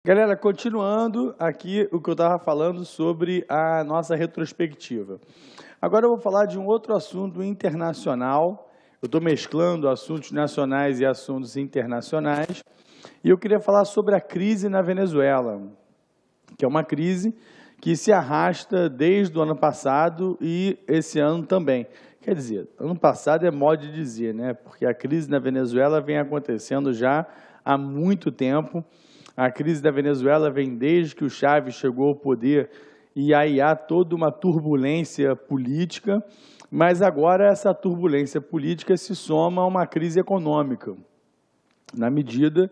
Galera, continuando aqui o que eu estava falando sobre a nossa retrospectiva. Agora eu vou falar de um outro assunto internacional. Eu estou mesclando assuntos nacionais e assuntos internacionais. E eu queria falar sobre a crise na Venezuela, que é uma crise que se arrasta desde o ano passado e esse ano também. Quer dizer, ano passado é modo de dizer, né? Porque a crise na Venezuela vem acontecendo já há muito tempo. A crise da Venezuela vem desde que o Chávez chegou ao poder e aí há toda uma turbulência política, mas agora essa turbulência política se soma a uma crise econômica, na medida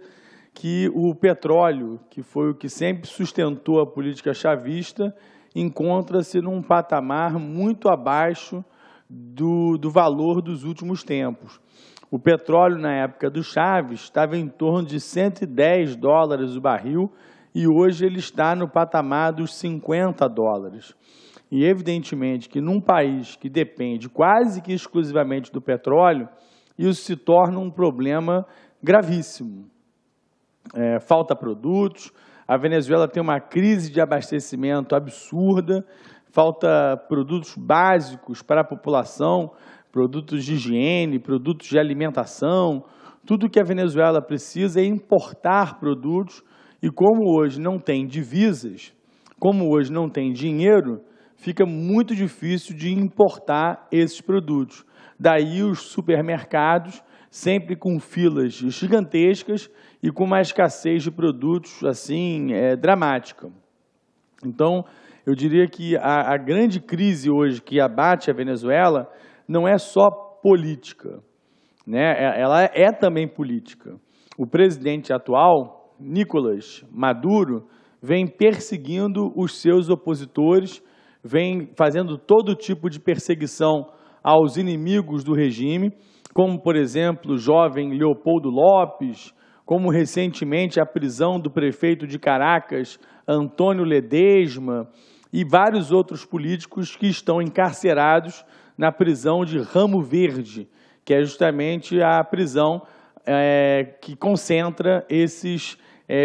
que o petróleo, que foi o que sempre sustentou a política chavista, encontra-se num patamar muito abaixo do valor dos últimos tempos. O petróleo, na época do Chávez, estava em torno de $110 o barril e hoje ele está no patamar dos $50. E, evidentemente, que num país que depende quase que exclusivamente do petróleo, isso se torna um problema gravíssimo. Falta produtos, a Venezuela tem uma crise de abastecimento absurda, falta produtos básicos para a população, produtos de higiene, produtos de alimentação, tudo que a Venezuela precisa é importar produtos e como hoje não tem divisas, como hoje não tem dinheiro, fica muito difícil de importar esses produtos. Daí os supermercados sempre com filas gigantescas e com uma escassez de produtos assim dramática. Então, eu diria que a grande crise hoje que abate a Venezuela não é só política, né? Ela é também política. O presidente atual, Nicolás Maduro, vem perseguindo os seus opositores, vem fazendo todo tipo de perseguição aos inimigos do regime, como, por exemplo, o jovem Leopoldo Lopes, como recentemente a prisão do prefeito de Caracas, Antônio Ledesma, e vários outros políticos que estão encarcerados na prisão de Ramo Verde, que é justamente a prisão que concentra esses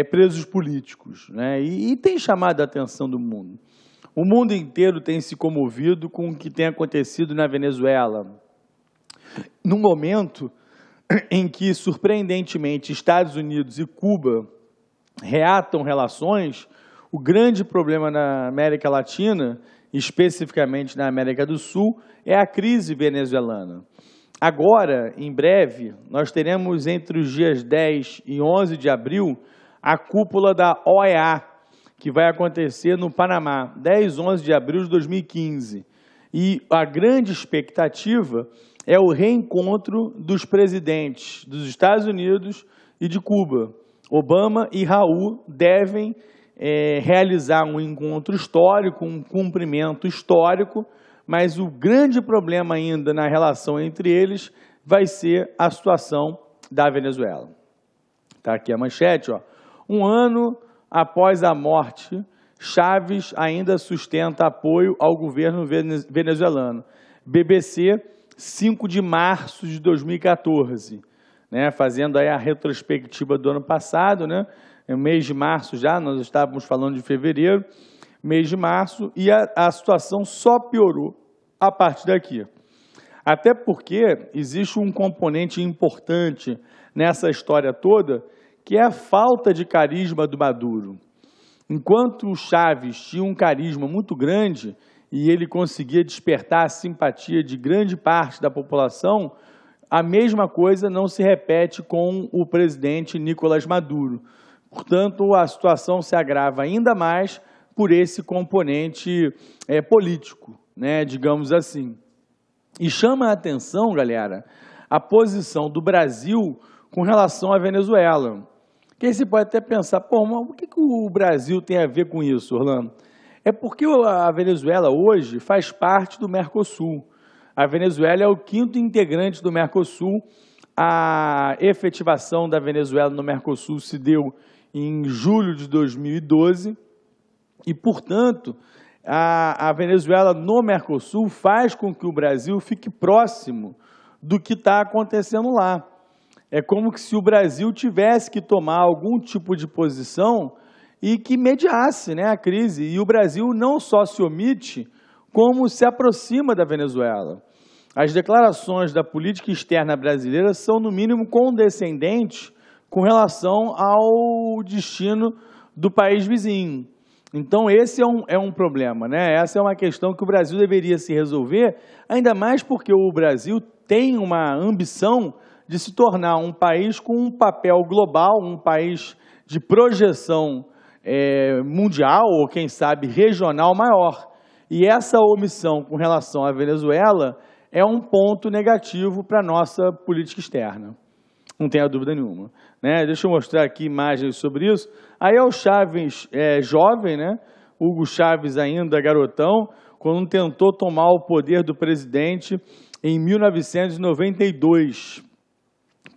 presos políticos, né? E tem chamado a atenção do mundo. O mundo inteiro tem se comovido com o que tem acontecido na Venezuela. No momento em que, surpreendentemente, Estados Unidos e Cuba reatam relações, o grande problema na América Latina, especificamente na América do Sul, é a crise venezuelana. Agora, em breve, nós teremos entre os dias 10 e 11 de abril a cúpula da OEA, que vai acontecer no Panamá, 10 e 11 de abril de 2015. E a grande expectativa é o reencontro dos presidentes dos Estados Unidos e de Cuba. Obama e Raul devem realizar um encontro histórico, um cumprimento histórico, mas o grande problema ainda na relação entre eles vai ser a situação da Venezuela. Está aqui a manchete, ó. Um ano após a morte, Chávez ainda sustenta apoio ao governo venezuelano. BBC, 5 de março de 2014, né, fazendo aí a retrospectiva do ano passado, né, no mês de março já, nós estávamos falando de fevereiro, mês de março, e a situação só piorou a partir daqui. Até porque existe um componente importante nessa história toda, que é a falta de carisma do Maduro. Enquanto o Chávez tinha um carisma muito grande e ele conseguia despertar a simpatia de grande parte da população, a mesma coisa não se repete com o presidente Nicolás Maduro. Portanto, a situação se agrava ainda mais por esse componente político, né, digamos assim. E chama a atenção, galera, a posição do Brasil com relação à Venezuela. Que aí você pode até pensar, pô, mas o que o Brasil tem a ver com isso, Orlando? É porque a Venezuela hoje faz parte do Mercosul. A Venezuela é o 5º integrante do Mercosul. A efetivação da Venezuela no Mercosul se deu em julho de 2012 e, portanto, a Venezuela no Mercosul faz com que o Brasil fique próximo do que está acontecendo lá. É como se o Brasil tivesse que tomar algum tipo de posição e que mediasse, né, a crise. E o Brasil não só se omite, como se aproxima da Venezuela. As declarações da política externa brasileira são, no mínimo, condescendentes com relação ao destino do país vizinho. Então, esse é um problema, né? Essa é uma questão que o Brasil deveria se resolver, ainda mais porque o Brasil tem uma ambição de se tornar um país com um papel global, um país de projeção mundial ou, quem sabe, regional maior. E essa omissão com relação à Venezuela é um ponto negativo para a nossa política externa. Não tenha dúvida nenhuma. Né? Deixa eu mostrar aqui imagens sobre isso. Aí é o Chávez jovem, né? Hugo Chávez ainda garotão, quando tentou tomar o poder do presidente em 1992.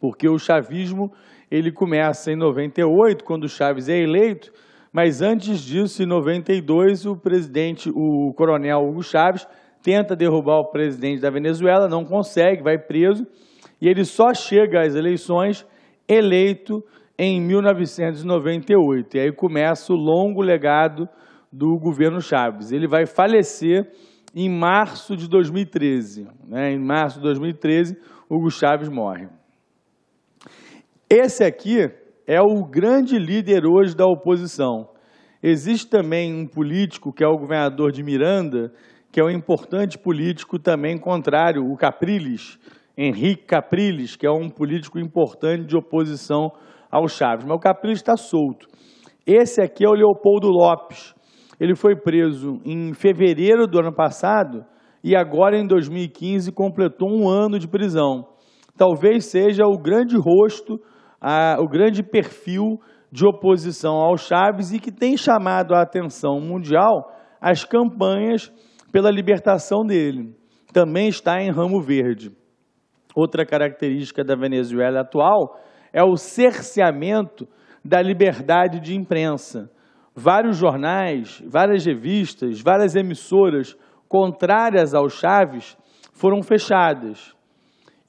Porque o chavismo ele começa em 98, quando o Chávez é eleito, mas antes disso, em 92, o coronel Hugo Chávez tenta derrubar o presidente da Venezuela, não consegue, vai preso, e ele só chega às eleições eleito em 1998. E aí começa o longo legado do governo Chávez. Ele vai falecer em março de 2013. Né? Em março de 2013, Hugo Chávez morre. Esse aqui é o grande líder hoje da oposição. Existe também um político, que é o governador de Miranda, que é um importante político também contrário, o Capriles, Henrique Capriles, que é um político importante de oposição ao Chávez. Mas o Capriles está solto. Esse aqui é o Leopoldo Lopes. Ele foi preso em fevereiro do ano passado e agora, em 2015, completou 1 ano de prisão. Talvez seja o grande rosto, o grande perfil de oposição ao Chávez e que tem chamado a atenção mundial as campanhas pela libertação dele. Também está em Ramo Verde. Outra característica da Venezuela atual é o cerceamento da liberdade de imprensa. Vários jornais, várias revistas, várias emissoras contrárias ao Chávez foram fechadas.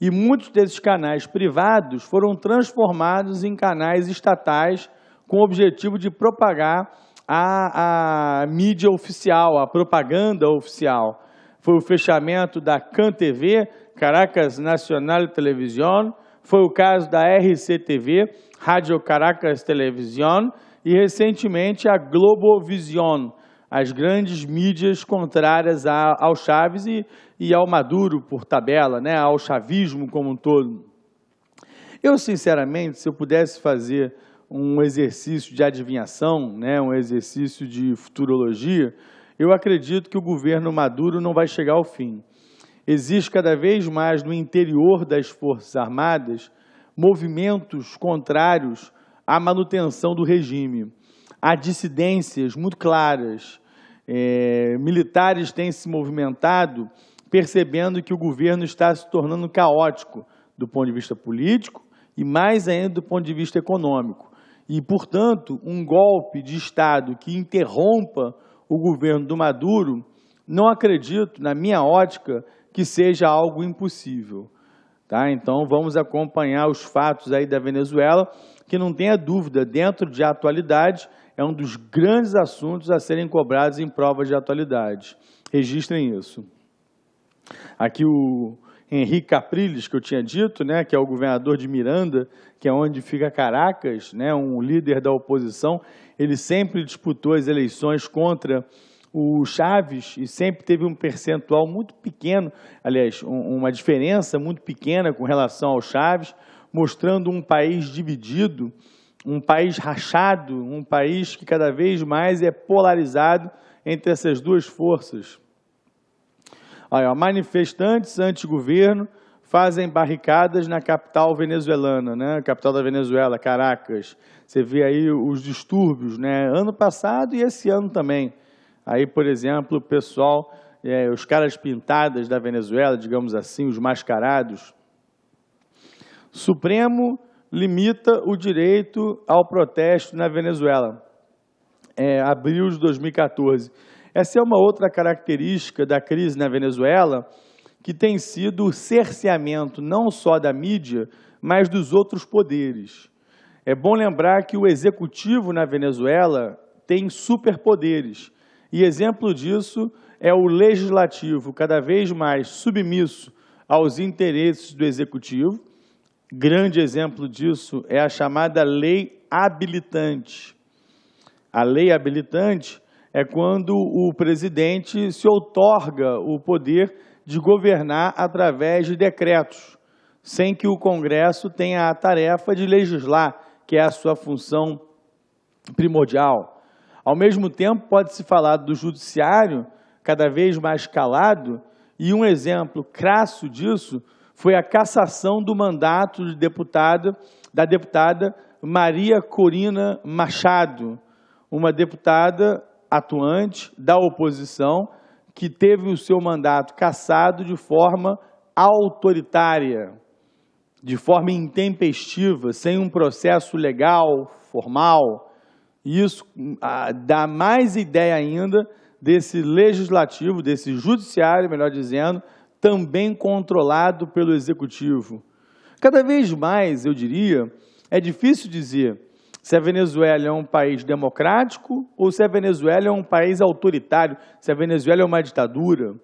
E muitos desses canais privados foram transformados em canais estatais com o objetivo de propagar a mídia oficial, a propaganda oficial. Foi o fechamento da CAN-TV, Caracas Nacional Television, foi o caso da RCTV, Rádio Caracas Television, e recentemente a Globovision, as grandes mídias contrárias ao Chávez e ao Maduro, por tabela, né, ao chavismo como um todo. Eu, sinceramente, se eu pudesse fazer um exercício de adivinhação, né, um exercício de futurologia, eu acredito que o governo Maduro não vai chegar ao fim. Existe cada vez mais no interior das Forças Armadas movimentos contrários à manutenção do regime. Há dissidências muito claras. Militares têm se movimentado percebendo que o governo está se tornando caótico do ponto de vista político e mais ainda do ponto de vista econômico. E, portanto, um golpe de Estado que interrompa o governo do Maduro, não acredito, na minha ótica, que seja algo impossível. Tá? Então, vamos acompanhar os fatos aí da Venezuela, que não tenha dúvida, dentro de atualidade, é um dos grandes assuntos a serem cobrados em provas de atualidade. Registrem isso. Aqui o Henrique Capriles, que eu tinha dito, né, que é o governador de Miranda, que é onde fica Caracas, né, um líder da oposição, ele sempre disputou as eleições contra o Chávez e sempre teve um percentual muito pequeno, aliás, uma diferença muito pequena com relação ao Chávez, mostrando um país dividido, um país rachado, um país que cada vez mais é polarizado entre essas duas forças. Olha, manifestantes anti-governo fazem barricadas na capital venezuelana, né? Capital da Venezuela, Caracas. Você vê aí os distúrbios, né? Ano passado e esse ano também. Aí, por exemplo, o pessoal, os caras pintadas da Venezuela, digamos assim, os mascarados. Supremo limita o direito ao protesto na Venezuela. Abril de 2014. Essa é uma outra característica da crise na Venezuela, que tem sido o cerceamento não só da mídia, mas dos outros poderes. É bom lembrar que o executivo na Venezuela tem superpoderes. E exemplo disso é o legislativo, cada vez mais submisso aos interesses do executivo. Grande exemplo disso é a chamada lei habilitante. A lei habilitante é quando o presidente se outorga o poder de governar através de decretos, sem que o Congresso tenha a tarefa de legislar, que é a sua função primordial. Ao mesmo tempo, pode-se falar do judiciário cada vez mais calado, e um exemplo crasso disso foi a cassação do mandato da deputada Maria Corina Machado, uma deputada atuante da oposição que teve o seu mandato cassado de forma autoritária, de forma intempestiva, sem um processo legal, formal. Isso dá mais ideia ainda desse legislativo, desse judiciário, melhor dizendo, também controlado pelo executivo. Cada vez mais, eu diria, é difícil dizer se a Venezuela é um país democrático ou se a Venezuela é um país autoritário, se a Venezuela é uma ditadura.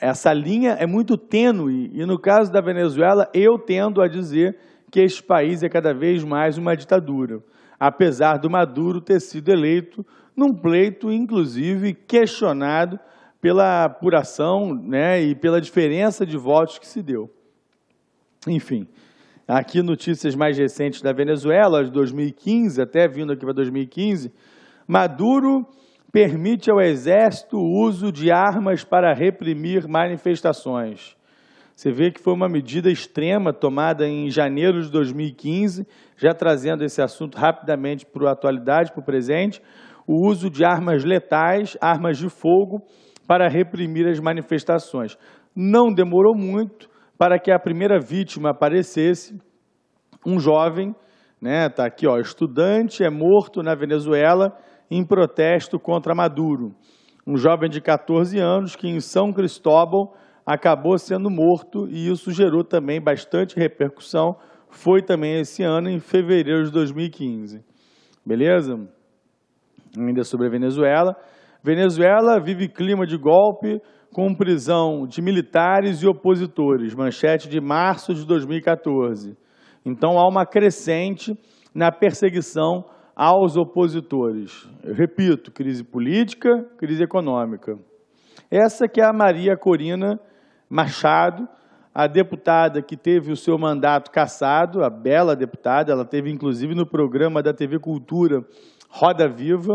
Essa linha é muito tênue e, no caso da Venezuela, eu tendo a dizer que este país é cada vez mais uma ditadura, apesar do Maduro ter sido eleito num pleito, inclusive, questionado pela apuração, né, e pela diferença de votos que se deu. Enfim, aqui notícias mais recentes da Venezuela, de 2015, até vindo aqui para 2015, Maduro permite ao Exército o uso de armas para reprimir manifestações. Você vê que foi uma medida extrema tomada em janeiro de 2015, já trazendo esse assunto rapidamente para a atualidade, para o presente, o uso de armas letais, armas de fogo, para reprimir as manifestações. Não demorou muito para que a primeira vítima aparecesse, um jovem, né, tá aqui, ó, estudante é morto na Venezuela em protesto contra Maduro. Um jovem de 14 anos que em São Cristóbal acabou sendo morto e isso gerou também bastante repercussão. Foi também esse ano, em fevereiro de 2015. Beleza? Ainda sobre a Venezuela. Venezuela vive clima de golpe com prisão de militares e opositores. Manchete de março de 2014. Então, há uma crescente na perseguição aos opositores. Eu repito, crise política, crise econômica. Essa que é a Maria Corina Machado, a deputada que teve o seu mandato cassado, a bela deputada, ela teve inclusive no programa da TV Cultura Roda Viva.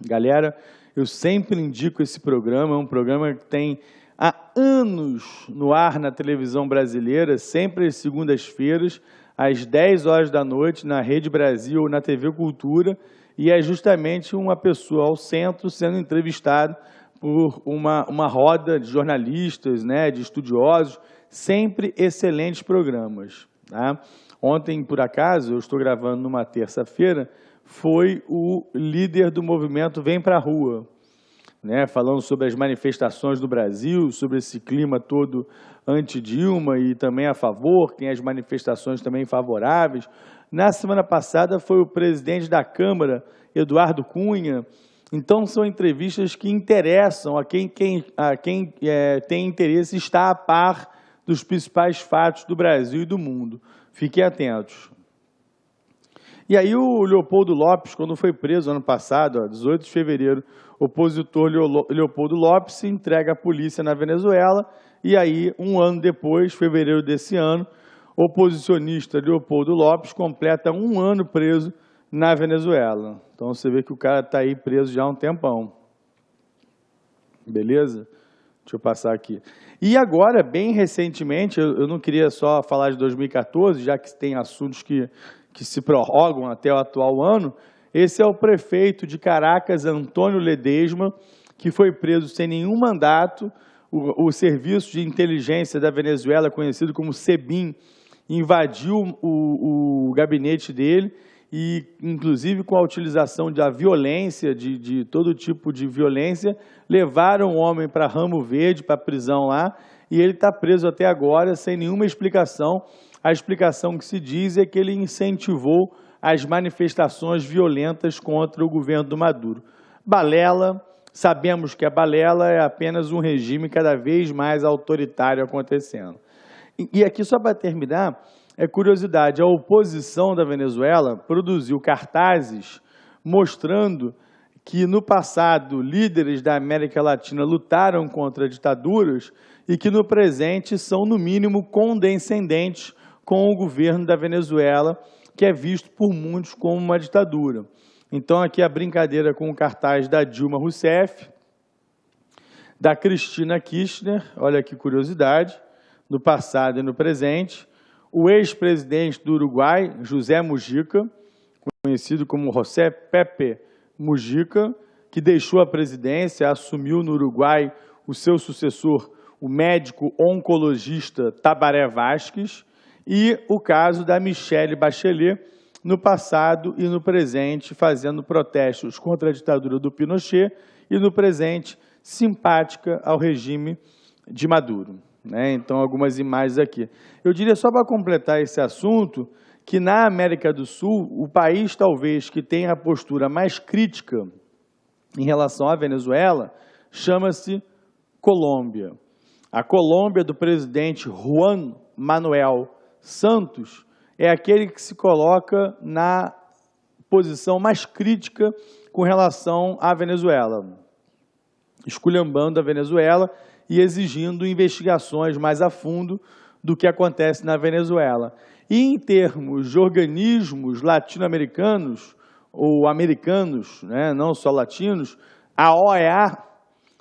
Galera, eu sempre indico esse programa, é um programa que tem há anos no ar na televisão brasileira, sempre às segundas-feiras, às 10 horas da noite, na Rede Brasil ou na TV Cultura, e é justamente uma pessoa ao centro sendo entrevistada por uma roda de jornalistas, né, de estudiosos, sempre excelentes programas. Tá? Ontem, por acaso, eu estou gravando numa terça-feira, foi o líder do movimento Vem Pra Rua, né, falando sobre as manifestações do Brasil, sobre esse clima todo anti-Dilma e também a favor, tem as manifestações também favoráveis. Na semana passada foi o presidente da Câmara, Eduardo Cunha. Então, são entrevistas que interessam a quem tem interesse em estar a par dos principais fatos do Brasil e do mundo. Fiquem atentos. E aí o Leopoldo Lopes, quando foi preso ano passado, 18 de fevereiro, o opositor Leopoldo Lopes se entrega à polícia na Venezuela e aí, um ano depois, fevereiro desse ano, o oposicionista Leopoldo Lopes completa um ano preso na Venezuela. Então, você vê que o cara está aí preso já há um tempão. Beleza? Deixa eu passar aqui. E agora, bem recentemente, eu não queria só falar de 2014, já que tem assuntos que se prorrogam até o atual ano, esse é o prefeito de Caracas, Antônio Ledesma, que foi preso sem nenhum mandato. O Serviço de Inteligência da Venezuela, conhecido como SEBIN, invadiu o gabinete dele e, inclusive, com a utilização da violência, de todo tipo de violência, levaram o homem para Ramo Verde, para a prisão lá, e ele está preso até agora sem nenhuma explicação. A explicação que se diz é que ele incentivou as manifestações violentas contra o governo do Maduro. Balela, sabemos que a balela é apenas um regime cada vez mais autoritário acontecendo. E aqui, só para terminar, é curiosidade, a oposição da Venezuela produziu cartazes mostrando que, no passado, líderes da América Latina lutaram contra ditaduras e que, no presente, são, no mínimo, condescendentes com o governo da Venezuela, que é visto por muitos como uma ditadura. Então, aqui a brincadeira com o cartaz da Dilma Rousseff, da Cristina Kirchner, olha que curiosidade, no passado e no presente, o ex-presidente do Uruguai, José Mujica, conhecido como José Pepe Mujica, que deixou a presidência, assumiu no Uruguai o seu sucessor, o médico oncologista Tabaré Vázquez, e o caso da Michelle Bachelet, no passado e no presente, fazendo protestos contra a ditadura do Pinochet e, no presente, simpática ao regime de Maduro. Então, algumas imagens aqui. Eu diria, só para completar esse assunto, que na América do Sul, o país talvez que tenha a postura mais crítica em relação à Venezuela chama-se Colômbia. A Colômbia do presidente Juan Manuel Santos é aquele que se coloca na posição mais crítica com relação à Venezuela, esculhambando a Venezuela e exigindo investigações mais a fundo do que acontece na Venezuela. E em termos de organismos latino-americanos, ou americanos, não só latinos, a OEA,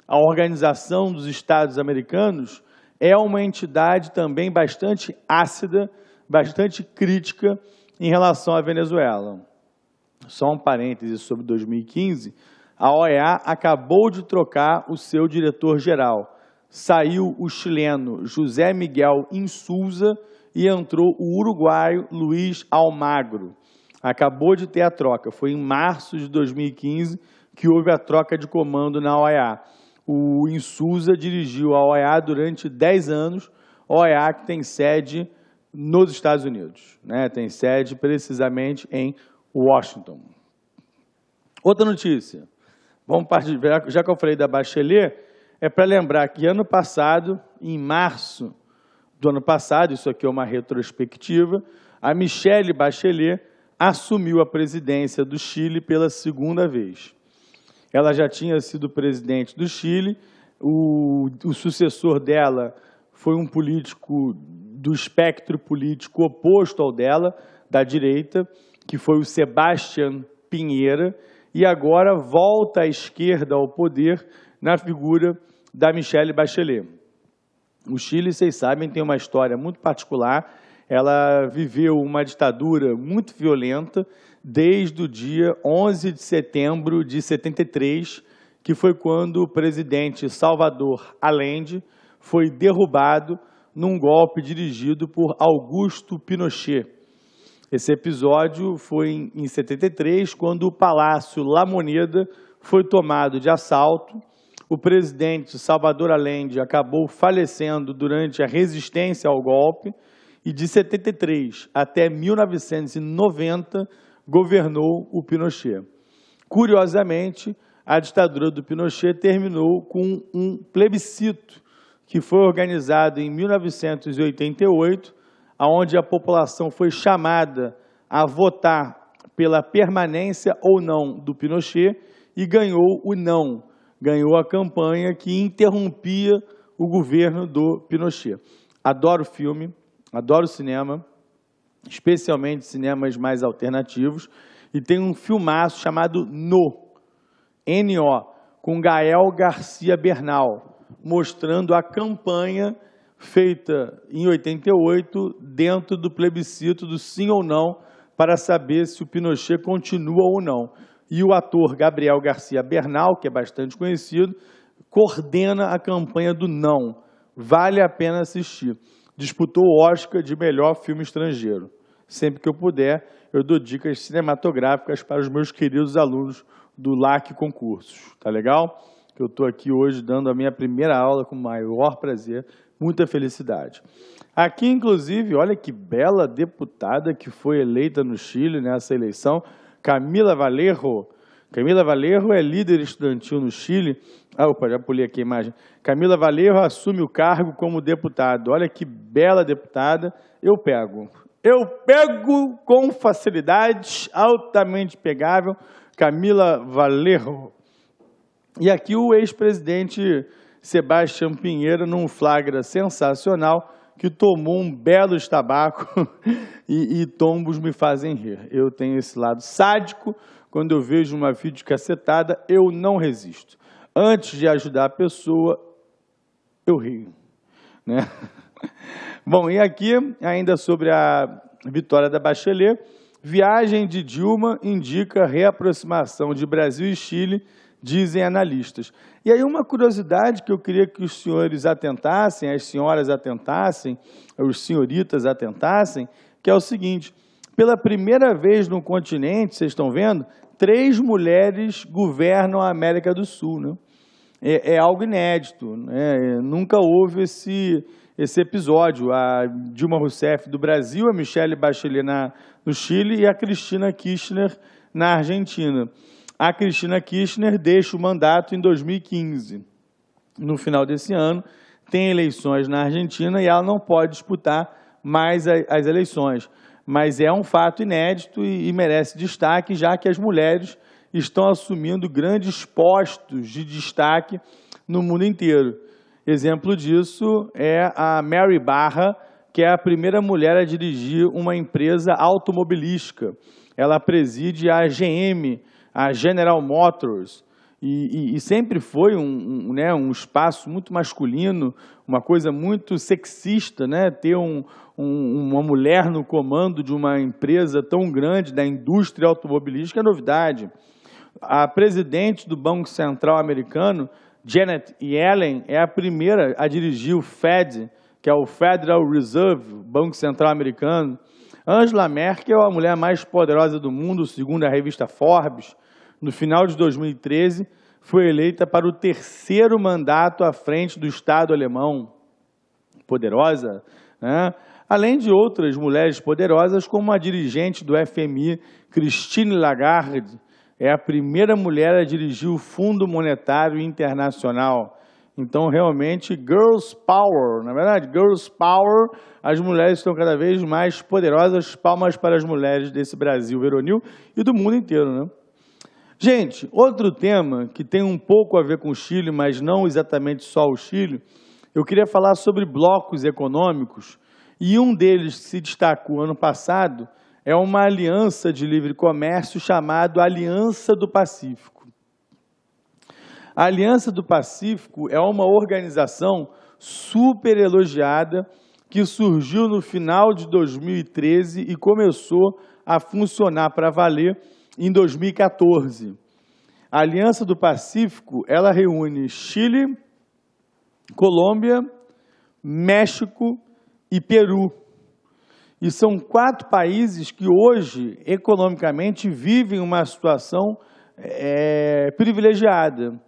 a Organização dos Estados Americanos, é uma entidade também bastante ácida, bastante crítica em relação à Venezuela. Só um parêntese sobre 2015, a OEA acabou de trocar o seu diretor-geral. Saiu o chileno José Miguel Insulza e entrou o uruguaio Luiz Almagro. Acabou de ter a troca, foi em março de 2015 que houve a troca de comando na OEA. O Insulza dirigiu a OEA durante 10 anos, OEA que tem sede nos Estados Unidos, tem sede precisamente em Washington. Outra notícia, vamos partir, já que eu falei da Bachelet, é para lembrar que ano passado, em março do ano passado, isso aqui é uma retrospectiva, a Michelle Bachelet assumiu a presidência do Chile pela segunda vez. Ela já tinha sido presidente do Chile, o sucessor dela foi um político do espectro político oposto ao dela, da direita, que foi o Sebastián Piñera, e agora volta à esquerda ao poder na figura da Michelle Bachelet. O Chile, vocês sabem, tem uma história muito particular. Ela viveu uma ditadura muito violenta desde o dia 11 de setembro de 73, que foi quando o presidente Salvador Allende foi derrubado num golpe dirigido por Augusto Pinochet. Esse episódio foi em 73, quando o Palácio La Moneda foi tomado de assalto. O presidente Salvador Allende acabou falecendo durante a resistência ao golpe e de 73 até 1990 governou o Pinochet. Curiosamente, a ditadura do Pinochet terminou com um plebiscito que foi organizado em 1988, onde a população foi chamada a votar pela permanência ou não do Pinochet e ganhou o não. Ganhou a campanha que interrompia o governo do Pinochet. Adoro filme, adoro cinema, especialmente cinemas mais alternativos, e tem um filmaço chamado N.O., com Gael Garcia Bernal, mostrando a campanha feita em 88 dentro do plebiscito do sim ou não, para saber se o Pinochet continua ou não. E o ator Gabriel Garcia Bernal, que é bastante conhecido, coordena a campanha do não. Vale a pena assistir. Disputou o Oscar de melhor filme estrangeiro. Sempre que eu puder, eu dou dicas cinematográficas para os meus queridos alunos do LAC Concursos. Tá legal? Eu estou aqui hoje dando a minha primeira aula com o maior prazer, muita felicidade. Aqui, inclusive, olha que bela deputada que foi eleita no Chile nessa eleição, Camila Vallejo. Camila Vallejo é líder estudantil no Chile. Opa, já pulei aqui a imagem. Camila Vallejo assume o cargo como deputada. Olha que bela deputada. Eu pego com facilidade, altamente pegável, Camila Vallejo. E aqui o ex-presidente Sebastião Pinheiro, num flagra sensacional, que tomou um belo tabaco e tombos me fazem rir. Eu tenho esse lado sádico, quando eu vejo uma videocassetada, eu não resisto. Antes de ajudar a pessoa, eu rio, né? Bom, e aqui, ainda sobre a vitória da Bachelet, viagem de Dilma indica reaproximação de Brasil e Chile, dizem analistas. E aí uma curiosidade que eu queria que os senhores atentassem, as senhoras atentassem, os senhoritas atentassem, que é o seguinte: pela primeira vez no continente, vocês estão vendo, 3 mulheres governam a América do Sul, né? É algo inédito, né? Nunca houve esse episódio. A Dilma Rousseff do Brasil, a Michelle Bachelet no Chile e a Cristina Kirchner na Argentina. A Cristina Kirchner deixa o mandato em 2015. No final desse ano, tem eleições na Argentina e ela não pode disputar mais as eleições. Mas é um fato inédito e merece destaque, já que as mulheres estão assumindo grandes postos de destaque no mundo inteiro. Exemplo disso é a Mary Barra, que é a primeira mulher a dirigir uma empresa automobilística. Ela preside a GM, a General Motors, e sempre foi um espaço muito masculino, uma coisa muito sexista, né? Ter uma mulher no comando de uma empresa tão grande, da indústria automobilística, é novidade. A presidente do Banco Central americano, Janet Yellen, é a primeira a dirigir o Fed, que é o Federal Reserve, Banco Central americano. Angela Merkel é a mulher mais poderosa do mundo, segundo a revista Forbes. No final de 2013, foi eleita para o 3º mandato à frente do Estado alemão. Poderosa, né? Além de outras mulheres poderosas, como a dirigente do FMI, Christine Lagarde, é a primeira mulher a dirigir o Fundo Monetário Internacional. Então, realmente, Girls Power, na verdade, Girls Power, as mulheres estão cada vez mais poderosas. Palmas para as mulheres desse Brasil veronil e do mundo inteiro, né? Gente, outro tema que tem um pouco a ver com o Chile, mas não exatamente só o Chile, eu queria falar sobre blocos econômicos, e um deles que se destacou ano passado é uma aliança de livre comércio chamada Aliança do Pacífico. A Aliança do Pacífico é uma organização super elogiada que surgiu no final de 2013 e começou a funcionar para valer em 2014. A Aliança do Pacífico, ela reúne Chile, Colômbia, México e Peru. E são 4 países que hoje, economicamente, vivem uma situação privilegiada.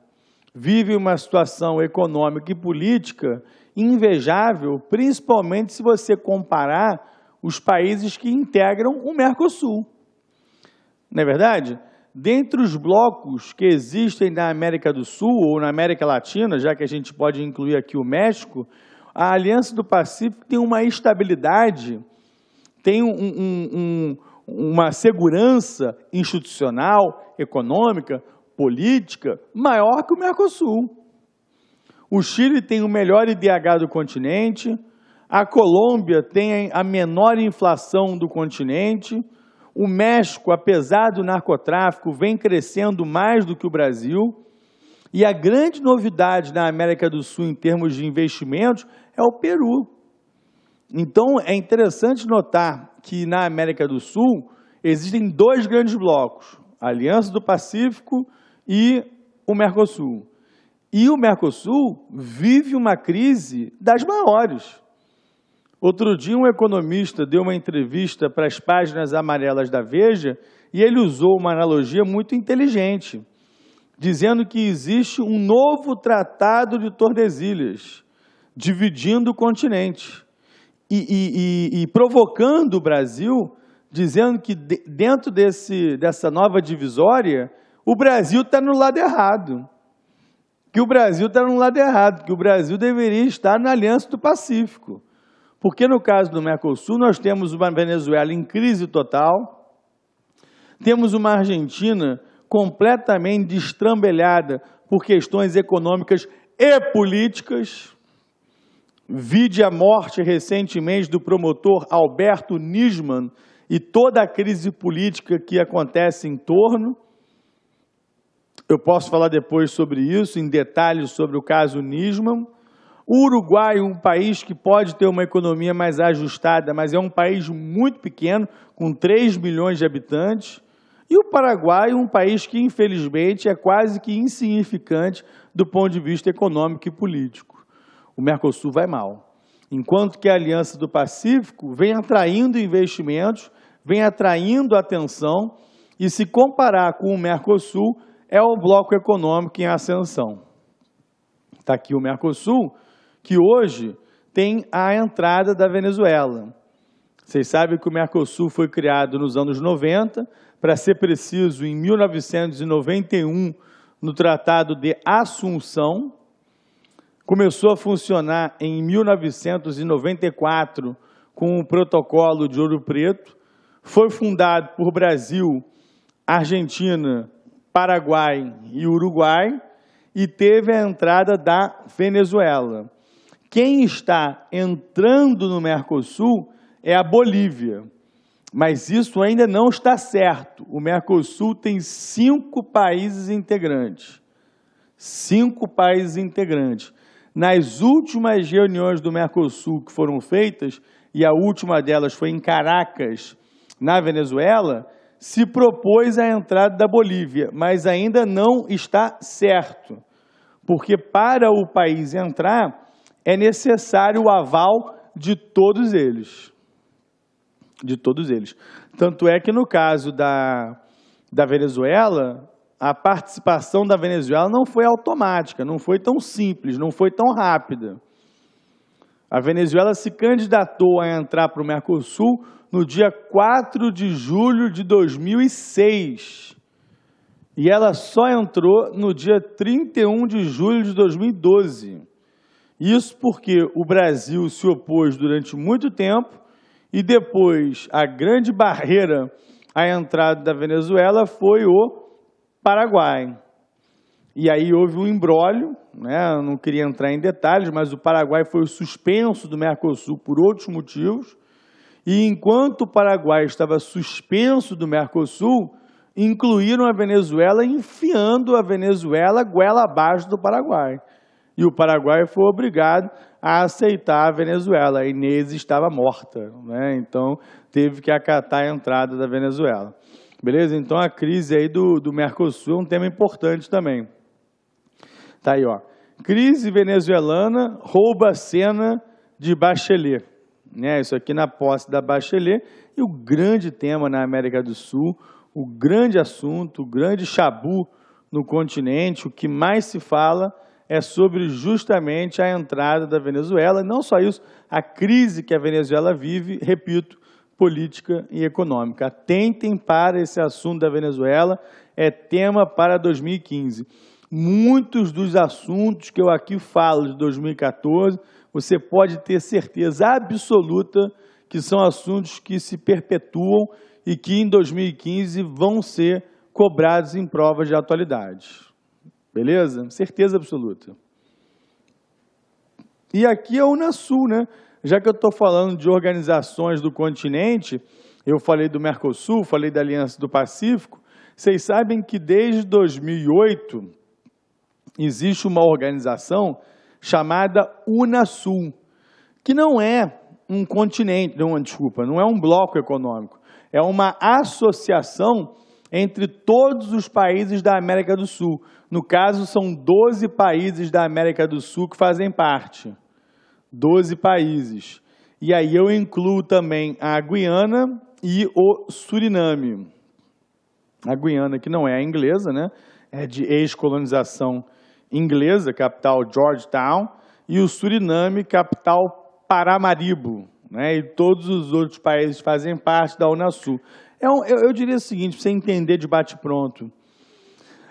Vivem uma situação econômica e política invejável, principalmente se você comparar os países que integram o Mercosul. Não é verdade? Dentre os blocos que existem na América do Sul ou na América Latina, já que a gente pode incluir aqui o México, a Aliança do Pacífico tem uma estabilidade, tem uma segurança institucional, econômica, política, maior que o Mercosul. O Chile tem o melhor IDH do continente, a Colômbia tem a menor inflação do continente, o México, apesar do narcotráfico, vem crescendo mais do que o Brasil, e a grande novidade na América do Sul em termos de investimentos é o Peru. Então, é interessante notar que na América do Sul existem 2 grandes blocos, a Aliança do Pacífico e o Mercosul. E o Mercosul vive uma crise das maiores. Outro dia, um economista deu uma entrevista para as páginas amarelas da Veja e ele usou uma analogia muito inteligente, dizendo que existe um novo tratado de Tordesilhas, dividindo o continente. e provocando o Brasil, dizendo que dentro dessa nova divisória, o Brasil está no lado errado. Que o Brasil está no lado errado, que o Brasil deveria estar na Aliança do Pacífico. Porque no caso do Mercosul, nós temos uma Venezuela em crise total, temos uma Argentina completamente destrambelhada por questões econômicas e políticas. Vide a morte recentemente do promotor Alberto Nisman e toda a crise política que acontece em torno. Eu posso falar depois sobre isso, em detalhes sobre o caso Nisman. O Uruguai, um país que pode ter uma economia mais ajustada, mas é um país muito pequeno, com 3 milhões de habitantes. E o Paraguai, um país que, infelizmente, é quase que insignificante do ponto de vista econômico e político. O Mercosul vai mal. Enquanto que a Aliança do Pacífico vem atraindo investimentos, vem atraindo atenção, e se comparar com o Mercosul, é o bloco econômico em ascensão. Está aqui o Mercosul, que hoje tem a entrada da Venezuela. Vocês sabem que o Mercosul foi criado nos anos 90, para ser preciso, em 1991, no Tratado de Assunção. Começou a funcionar em 1994, com o Protocolo de Ouro Preto. Foi fundado por Brasil, Argentina, Paraguai e Uruguai, e teve a entrada da Venezuela. Quem está entrando no Mercosul é a Bolívia, mas isso ainda não está certo. O Mercosul tem 5 países integrantes. 5 países integrantes. Nas últimas reuniões do Mercosul que foram feitas, e a última delas foi em Caracas, na Venezuela, se propôs a entrada da Bolívia, mas ainda não está certo, porque para o país entrar é necessário o aval de todos eles. De todos eles. Tanto é que no caso da Venezuela, a participação da Venezuela não foi automática, não foi tão simples, não foi tão rápida. A Venezuela se candidatou a entrar para o Mercosul no dia 4 de julho de 2006. E ela só entrou no dia 31 de julho de 2012. Isso porque o Brasil se opôs durante muito tempo e depois a grande barreira à entrada da Venezuela foi o Paraguai. E aí houve um imbróglio, né? Eu não queria entrar em detalhes, mas o Paraguai foi suspenso do Mercosul por outros motivos. E enquanto o Paraguai estava suspenso do Mercosul, incluíram a Venezuela, enfiando a Venezuela goela abaixo do Paraguai. E o Paraguai foi obrigado a aceitar a Venezuela. A Inês estava morta, né? Então teve que acatar a entrada da Venezuela. Beleza? Então a crise aí do Mercosul é um tema importante também. Tá aí, ó. Crise venezuelana rouba a cena de Bachelet. Né? Isso aqui na posse da Bachelet. E o grande tema na América do Sul, o grande assunto, o grande chabu no continente, o que mais se fala é sobre justamente a entrada da Venezuela. E não só isso, a crise que a Venezuela vive, repito, política e econômica. Atentem para esse assunto da Venezuela, é tema para 2015. Muitos dos assuntos que eu aqui falo de 2014, você pode ter certeza absoluta que são assuntos que se perpetuam e que em 2015 vão ser cobrados em provas de atualidade. Beleza? Certeza absoluta. E aqui é a Unasul, né? Já que eu estou falando de organizações do continente, eu falei do Mercosul, falei da Aliança do Pacífico, vocês sabem que desde 2008 existe uma organização chamada Unasul, que não é um continente, não é um bloco econômico, é uma associação entre todos os países da América do Sul. No caso, são 12 países da América do Sul que fazem parte. 12 países. E aí eu incluo também a Guiana e o Suriname. A Guiana, que não é a inglesa, né? É de ex-colonização inglesa, capital Georgetown, e o Suriname, capital Paramaribo, né? E todos os outros países fazem parte da Unasul. Eu diria o seguinte, para você entender de bate-pronto.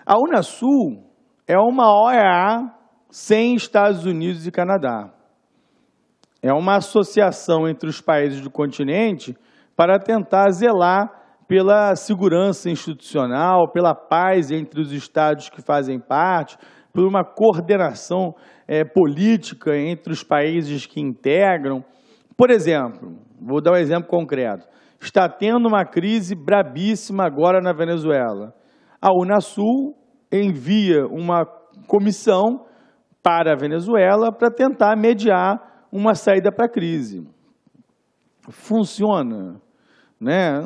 A Unasul é uma OEA sem Estados Unidos e Canadá. É uma associação entre os países do continente para tentar zelar pela segurança institucional, pela paz entre os estados que fazem parte, por uma coordenação política entre os países que integram. Por exemplo, vou dar um exemplo concreto. Está tendo uma crise brabíssima agora na Venezuela. A Unasul envia uma comissão para a Venezuela para tentar mediar uma saída para a crise. Funciona, né?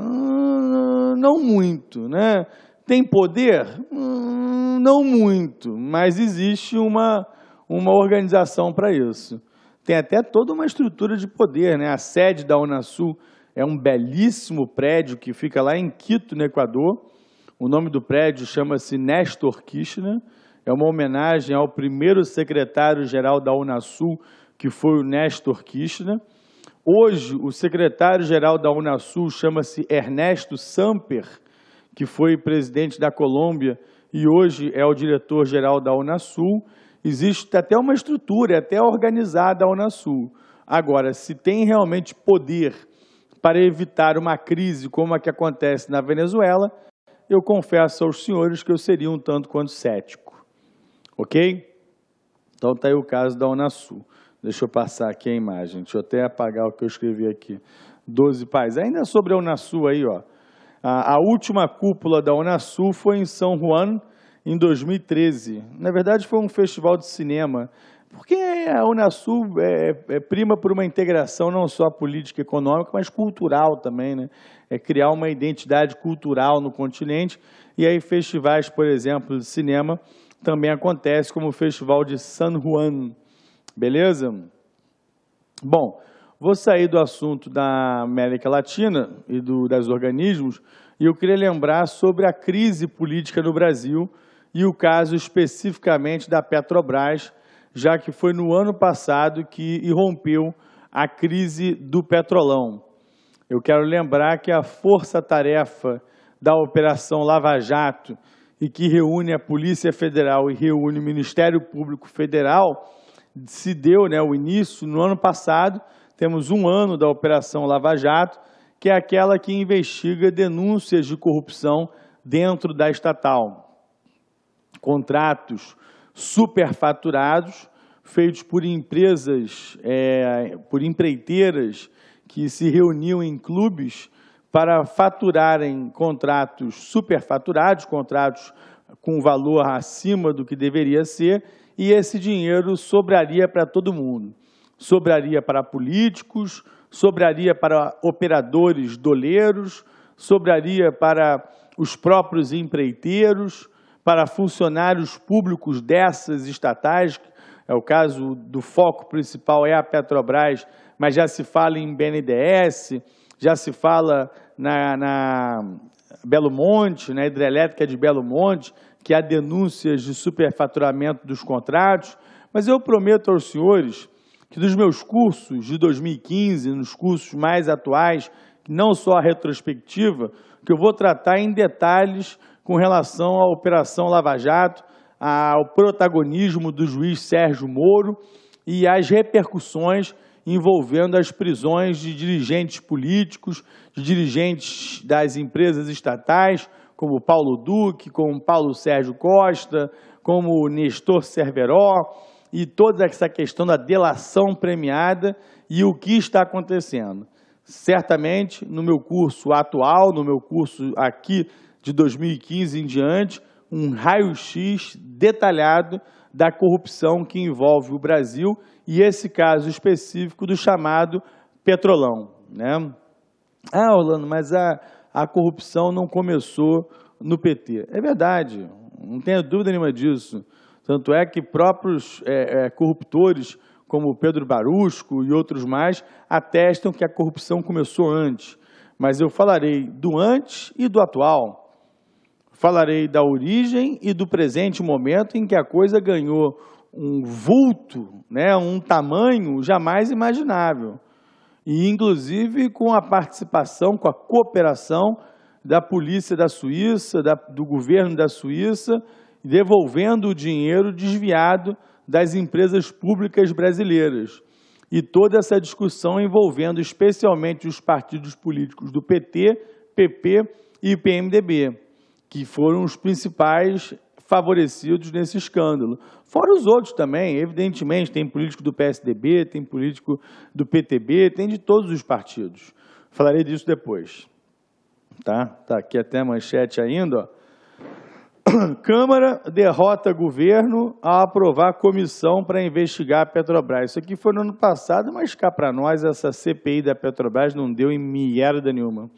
Não muito, né? Tem poder? Não muito, mas existe uma organização para isso. Tem até toda uma estrutura de poder, né? A sede da Unasul é um belíssimo prédio que fica lá em Quito, no Equador. O nome do prédio chama-se Néstor Kirchner. É uma homenagem ao primeiro secretário-geral da Unasul, que foi o Néstor Kirchner. Hoje, o secretário-geral da Unasul chama-se Ernesto Samper, que foi presidente da Colômbia e hoje é o diretor-geral da Unasul. Existe até uma estrutura, até organizada a Unasul. Agora, se tem realmente poder para evitar uma crise como a que acontece na Venezuela, eu confesso aos senhores que eu seria um tanto quanto cético. Ok? Então, está aí o caso da Unasul. Deixa eu passar aqui a imagem. Deixa eu até apagar o que eu escrevi aqui. 12 países. Ainda sobre a Unasul aí, ó. A última cúpula da Unasul foi em São Juan, em 2013. Na verdade, foi um festival de cinema. Porque a Unasul prima por uma integração não só política e econômica, mas cultural também, né? É criar uma identidade cultural no continente. E aí festivais, por exemplo, de cinema também acontece, como o Festival de San Juan. Beleza? Bom, vou sair do assunto da América Latina e dos organismos e eu queria lembrar sobre a crise política no Brasil e o caso especificamente da Petrobras, já que foi no ano passado que irrompeu a crise do Petrolão. Eu quero lembrar que a força-tarefa da Operação Lava Jato e que reúne a Polícia Federal e reúne o Ministério Público Federal se deu, né, o início no ano passado. Temos um ano da Operação Lava Jato, que é aquela que investiga denúncias de corrupção dentro da estatal. Contratos superfaturados, feitos por empresas, por empreiteiras que se reuniam em clubes para faturarem contratos superfaturados, contratos com valor acima do que deveria ser, e esse dinheiro sobraria para todo mundo. Sobraria para políticos, sobraria para operadores doleiros, sobraria para os próprios empreiteiros, para funcionários públicos dessas estatais. É o caso do foco principal é a Petrobras, mas já se fala em BNDES, já se fala na Belo Monte, na hidrelétrica de Belo Monte, que há denúncias de superfaturamento dos contratos. Mas eu prometo aos senhores que nos meus cursos de 2015, nos cursos mais atuais, não só a retrospectiva, que eu vou tratar em detalhes com relação à Operação Lava Jato, ao protagonismo do juiz Sérgio Moro e às repercussões envolvendo as prisões de dirigentes políticos, de dirigentes das empresas estatais, como Paulo Duque, como Paulo Sérgio Costa, como Nestor Cerveró, e toda essa questão da delação premiada e o que está acontecendo. Certamente, no meu curso atual, no meu curso aqui de 2015 em diante, um raio-x detalhado da corrupção que envolve o Brasil e esse caso específico do chamado Petrolão, né? Ah, Orlando, mas a corrupção não começou no PT. É verdade, não tenho dúvida nenhuma disso. Tanto é que próprios corruptores, como Pedro Barusco e outros mais, atestam que a corrupção começou antes. Mas eu falarei do antes e do atual. Falarei da origem e do presente momento em que a coisa ganhou um vulto, né, um tamanho jamais imaginável. e inclusive com a participação, com a cooperação da polícia da Suíça, do governo da Suíça, devolvendo o dinheiro desviado das empresas públicas brasileiras. E toda essa discussão envolvendo especialmente os partidos políticos do PT, PP e PMDB, que foram os principais favorecidos nesse escândalo. Fora os outros também, evidentemente, tem político do PSDB, tem político do PTB, tem de todos os partidos. Falarei disso depois. Tá aqui até a manchete ainda, ó. Câmara derrota governo ao aprovar comissão para investigar a Petrobras. Isso aqui foi no ano passado, mas cá para nós essa CPI da Petrobras não deu em merda nenhuma.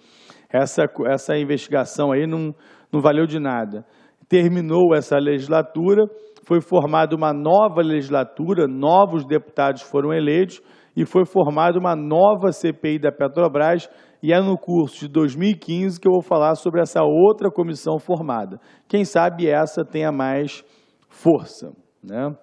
Essa investigação aí não valeu de nada. Terminou essa legislatura, foi formada uma nova legislatura, novos deputados foram eleitos e foi formada uma nova CPI da Petrobras, e é no curso de 2015 que eu vou falar sobre essa outra comissão formada. Quem sabe essa tenha mais força, né?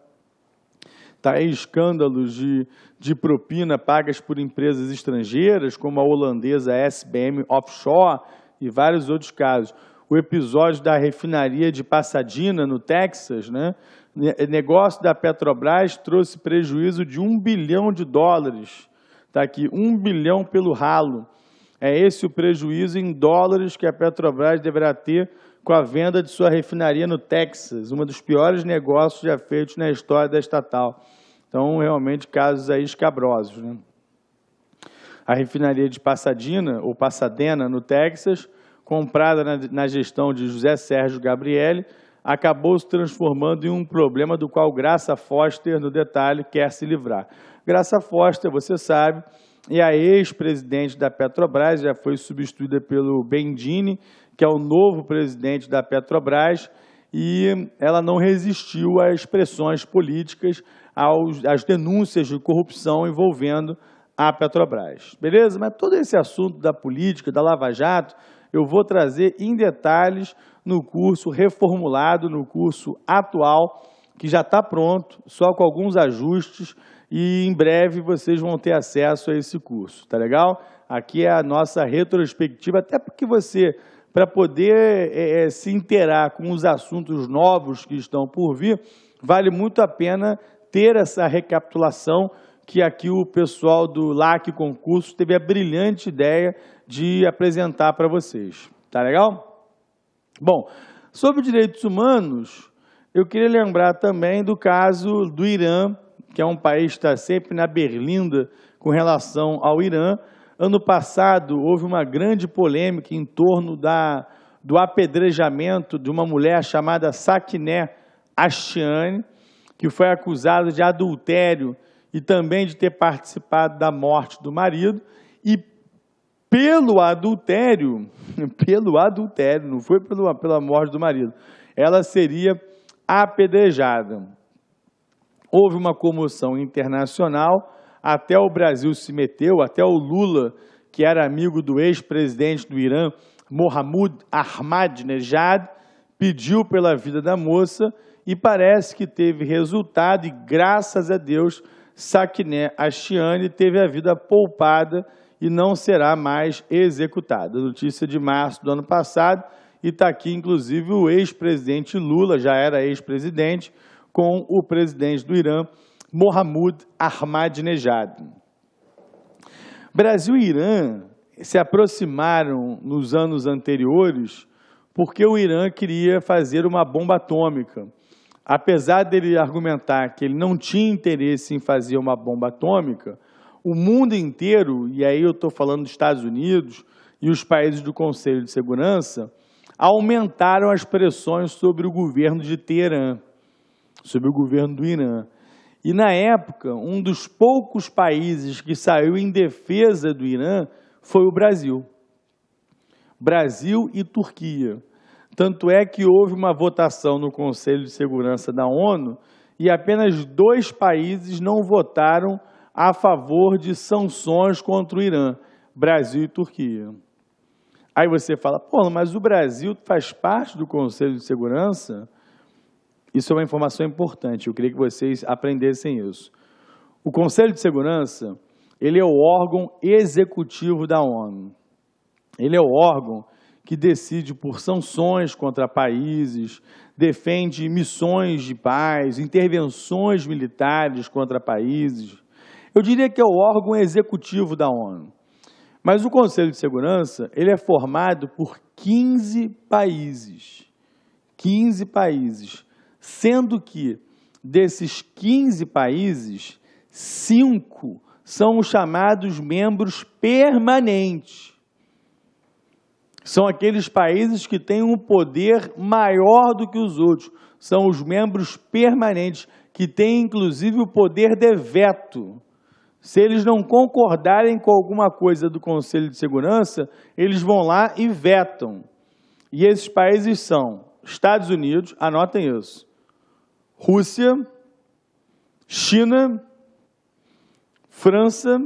Tá aí escândalos de propina pagas por empresas estrangeiras, como a holandesa SBM Offshore e vários outros casos. O episódio da refinaria de Pasadena, no Texas, né? Negócio da Petrobras trouxe prejuízo de US$ 1 bilhão. Está aqui, 1 bilhão pelo ralo. É esse o prejuízo em dólares que a Petrobras deverá ter com a venda de sua refinaria no Texas, um dos piores negócios já feitos na história da estatal. Então, realmente, casos aí escabrosos, né? A refinaria de Pasadena, ou Pasadena, no Texas, comprada na gestão de José Sérgio Gabrielli, acabou se transformando em um problema do qual Graça Foster, no detalhe, quer se livrar. Graça Foster, você sabe, é a ex-presidente da Petrobras, já foi substituída pelo Bendini, que é o novo presidente da Petrobras, e ela não resistiu às pressões políticas, às denúncias de corrupção envolvendo a Petrobras. Beleza? Mas todo esse assunto da política, da Lava Jato, eu vou trazer em detalhes no curso reformulado, no curso atual, que já está pronto, só com alguns ajustes, e em breve vocês vão ter acesso a esse curso, tá legal? Aqui é a nossa retrospectiva, até porque você, para poder se inteirar com os assuntos novos que estão por vir, vale muito a pena ter essa recapitulação que aqui o pessoal do LAC Concursos teve a brilhante ideia de apresentar para vocês. Tá legal? Bom, sobre direitos humanos, eu queria lembrar também do caso do Irã, que é um país que está sempre na berlinda com relação ao Irã. Ano passado, houve uma grande polêmica em torno do apedrejamento de uma mulher chamada Sakineh Ashtiani, que foi acusada de adultério e também de ter participado da morte do marido, e pelo adultério, não foi pela morte do marido, ela seria apedrejada. Houve uma comoção internacional, até o Brasil se meteu, até o Lula, que era amigo do ex-presidente do Irã, Mohammad Ahmadinejad, pediu pela vida da moça e parece que teve resultado e, graças a Deus, Sakineh Ashtiani teve a vida poupada e não será mais executada. Notícia de março do ano passado, e está aqui, inclusive, o ex-presidente Lula, já era ex-presidente, com o presidente do Irã, Mohammad Ahmadinejad. Brasil e Irã se aproximaram nos anos anteriores porque o Irã queria fazer uma bomba atômica. Apesar dele argumentar que ele não tinha interesse em fazer uma bomba atômica, o mundo inteiro, e aí eu estou falando dos Estados Unidos e os países do Conselho de Segurança, aumentaram as pressões sobre o governo de Teherã, sobre o governo do Irã. E, na época, um dos poucos países que saiu em defesa do Irã foi o Brasil. Brasil e Turquia. Tanto é que houve uma votação no Conselho de Segurança da ONU e apenas 2 países não votaram a favor de sanções contra o Irã, Brasil e Turquia. Aí você fala, pô, mas o Brasil faz parte do Conselho de Segurança? Isso é uma informação importante, eu queria que vocês aprendessem isso. O Conselho de Segurança, ele é o órgão executivo da ONU. Ele é o órgão que decide por sanções contra países, defende missões de paz, intervenções militares contra países. Eu diria que é o órgão executivo da ONU. Mas o Conselho de Segurança, ele é formado por 15 países. 15 países. Sendo que, desses 15 países, 5 são os chamados membros permanentes. São aqueles países que têm um poder maior do que os outros. São os membros permanentes, que têm, inclusive, o poder de veto. Se eles não concordarem com alguma coisa do Conselho de Segurança, eles vão lá e vetam. E esses países são Estados Unidos, anotem isso, Rússia, China, França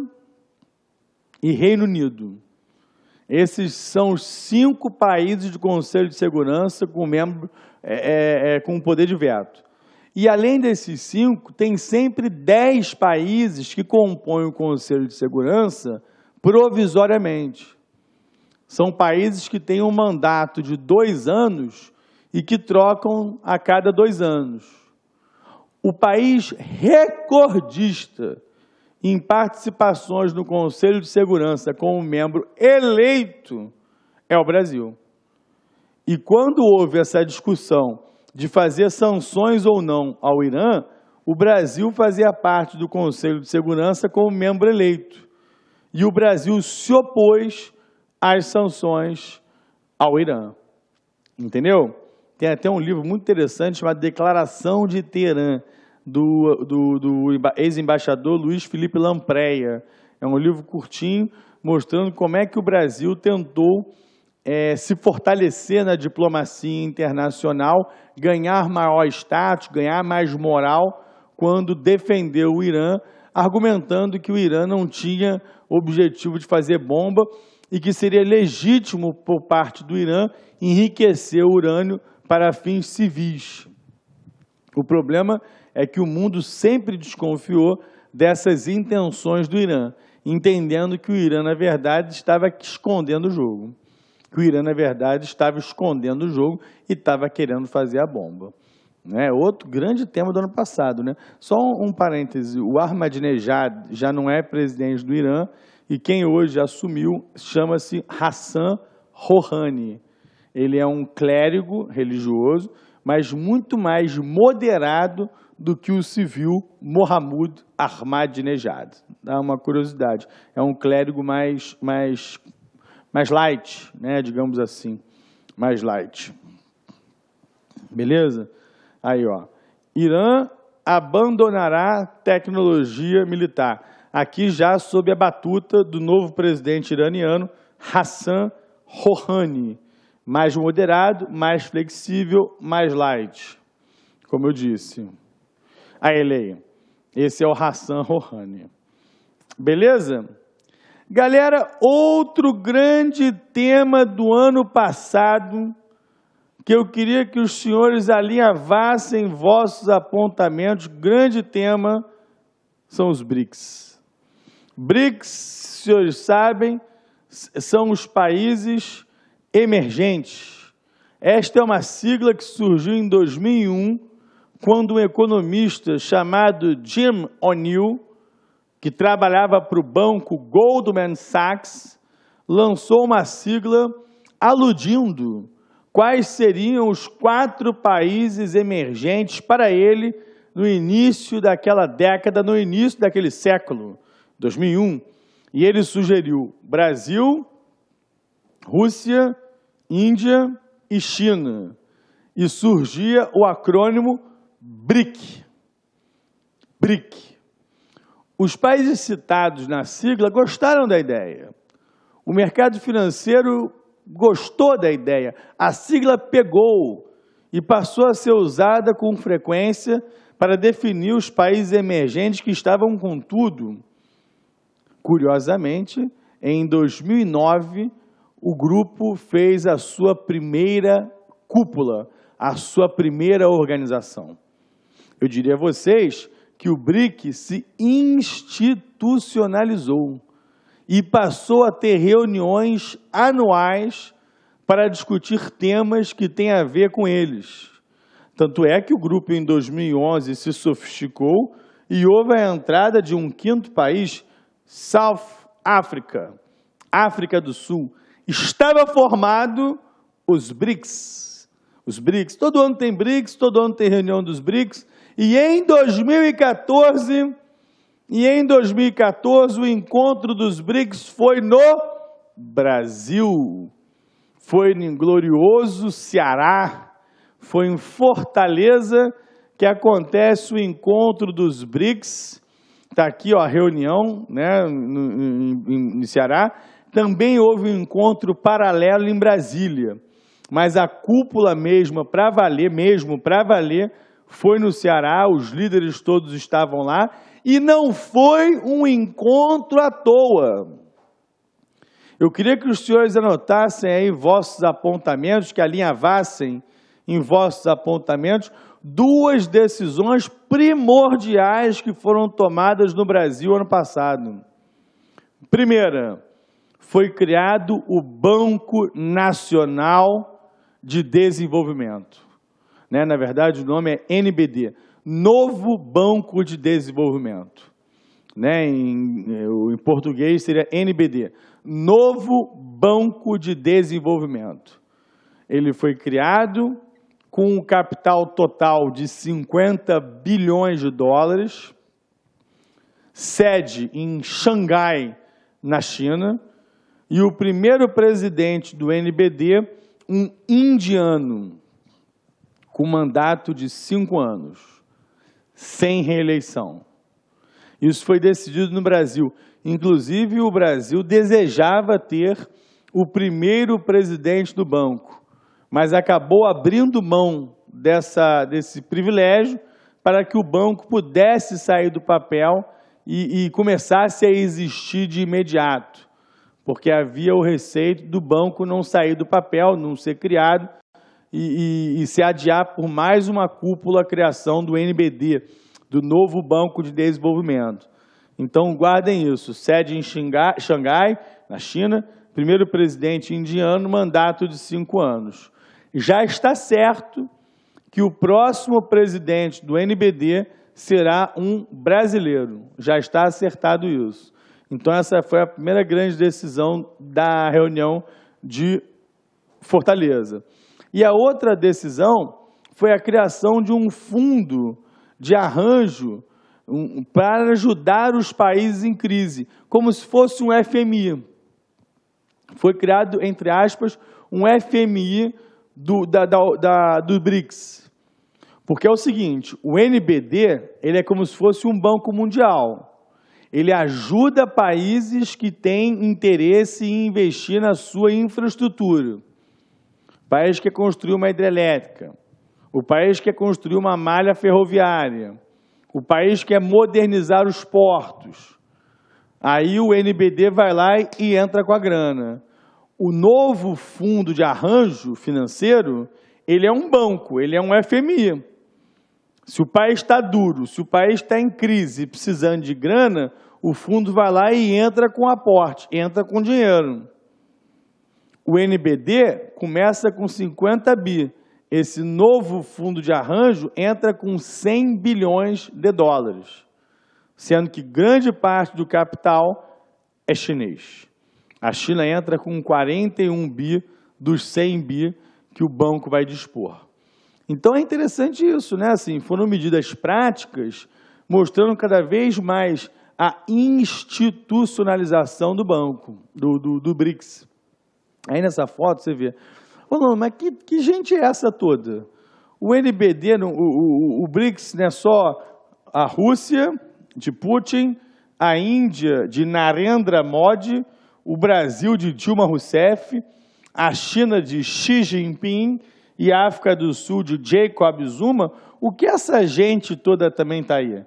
e Reino Unido. Esses são os 5 países do Conselho de Segurança com poder de veto. E, além desses 5, tem sempre 10 países que compõem o Conselho de Segurança provisoriamente. São países que têm um mandato de 2 anos e que trocam a cada 2 anos. O país recordista em participações no Conselho de Segurança como membro eleito é o Brasil. E quando houve essa discussão de fazer sanções ou não ao Irã, o Brasil fazia parte do Conselho de Segurança como membro eleito. E o Brasil se opôs às sanções ao Irã. Entendeu? Tem até um livro muito interessante chamado Declaração de Teherã, do ex-embaixador Luiz Felipe Lampreia. É um livro curtinho, mostrando como é que o Brasil tentou se fortalecer na diplomacia internacional, ganhar maior status, ganhar mais moral, quando defendeu o Irã, argumentando que o Irã não tinha objetivo de fazer bomba e que seria legítimo por parte do Irã enriquecer o urânio para fins civis. O problema é que o mundo sempre desconfiou dessas intenções do Irã, entendendo que o Irã, na verdade, estava escondendo o jogo. Que o Irã, na verdade, estava escondendo o jogo e estava querendo fazer a bomba. Outro grande tema do ano passado. Só um parêntese, o Ahmadinejad já não é presidente do Irã e quem hoje assumiu chama-se Hassan Rouhani. Ele é um clérigo religioso, mas muito mais moderado do que o civil Mohammad Ahmadinejad. Dá uma curiosidade. É um clérigo mais light, digamos assim, mais light. Beleza? Aí, ó. Irã abandonará tecnologia militar. Aqui já sob a batuta do novo presidente iraniano, Hassan Rouhani. Mais moderado, mais flexível, mais light. Como eu disse. Aí, leia. Esse é o Hassan Rouhani. Beleza? Galera, outro grande tema do ano passado, que eu queria que os senhores alinhavassem vossos apontamentos, grande tema, são os BRICS. BRICS, senhores sabem, são os países emergentes. Esta é uma sigla que surgiu em 2001, quando um economista chamado Jim O'Neill, que trabalhava para o banco Goldman Sachs, lançou uma sigla aludindo quais seriam os 4 países emergentes para ele no início daquela década, no início daquele século, 2001. E ele sugeriu Brasil, Rússia, Índia e China. E surgia o acrônimo BRIC. BRIC. Os países citados na sigla gostaram da ideia. O mercado financeiro gostou da ideia. A sigla pegou e passou a ser usada com frequência para definir os países emergentes que estavam com tudo. Curiosamente, em 2009, o grupo fez a sua primeira cúpula, a sua primeira organização. Eu diria a vocês que o BRIC se institucionalizou e passou a ter reuniões anuais para discutir temas que têm a ver com eles. Tanto é que o grupo, em 2011, se sofisticou e houve a entrada de um quinto país, South Africa, África do Sul. Estava formado os BRICS. Os BRICS. Todo ano tem BRICS, todo ano tem reunião dos BRICS. E em 2014, o encontro dos BRICS foi no Brasil. Foi em glorioso Ceará, foi em Fortaleza que acontece o encontro dos BRICS. Está aqui ó, a reunião, né, no Ceará. Também houve um encontro paralelo em Brasília. Mas a cúpula mesmo, para valer, foi no Ceará, os líderes todos estavam lá. E não foi um encontro à toa. Eu queria que os senhores anotassem aí vossos apontamentos, que alinhavassem em vossos apontamentos duas decisões primordiais que foram tomadas no Brasil ano passado. Primeira, foi criado o Banco Nacional de Desenvolvimento. Né? Na verdade, o nome é NBD, Novo Banco de Desenvolvimento. Né? Em português seria NBD, Novo Banco de Desenvolvimento. Ele foi criado com um capital total de 50 bilhões de dólares, sede em Xangai, na China, e o primeiro presidente do NBD, um indiano, com mandato de 5 anos, sem reeleição. Isso foi decidido no Brasil. Inclusive, o Brasil desejava ter o primeiro presidente do banco, mas acabou abrindo mão desse privilégio para que o banco pudesse sair do papel e começasse a existir de imediato, porque havia o receio do banco não sair do papel, não ser criado e se adiar por mais uma cúpula a criação do NBD, do Novo Banco de Desenvolvimento. Então, guardem isso, sede em Xangai, na China, primeiro presidente indiano, mandato de 5 anos. Já está certo que o próximo presidente do NBD será um brasileiro. Já está acertado isso. Então, essa foi a primeira grande decisão da reunião de Fortaleza. E a outra decisão foi a criação de um fundo de arranjo para ajudar os países em crise, como se fosse um FMI. Foi criado, entre aspas, um FMI do BRICS. Porque é o seguinte, o NBD ele é como se fosse um banco mundial. Ele ajuda países que têm interesse em investir na sua infraestrutura. O país quer construir uma hidrelétrica. O país quer construir uma malha ferroviária. O país quer modernizar os portos. Aí o NBD vai lá e entra com a grana. O novo fundo de arranjo financeiro, ele é um banco, ele é um FMI. Se o país está duro, se o país está em crise, precisando de grana, o fundo vai lá e entra com aporte, entra com dinheiro. O NBD começa com 50 bi. Esse novo fundo de arranjo entra com 100 bilhões de dólares, sendo que grande parte do capital é chinês. A China entra com 41 bi dos 100 bi que o banco vai dispor. Então é interessante isso, né? Assim, foram medidas práticas mostrando cada vez mais a institucionalização do banco, do BRICS. Aí nessa foto você vê, mas que gente é essa toda? O NBD, o BRICS não é só a Rússia, de Putin, a Índia, de Narendra Modi, o Brasil, de Dilma Rousseff, a China, de Xi Jinping e a África do Sul, de Jacob Zuma. O que essa gente toda também está aí?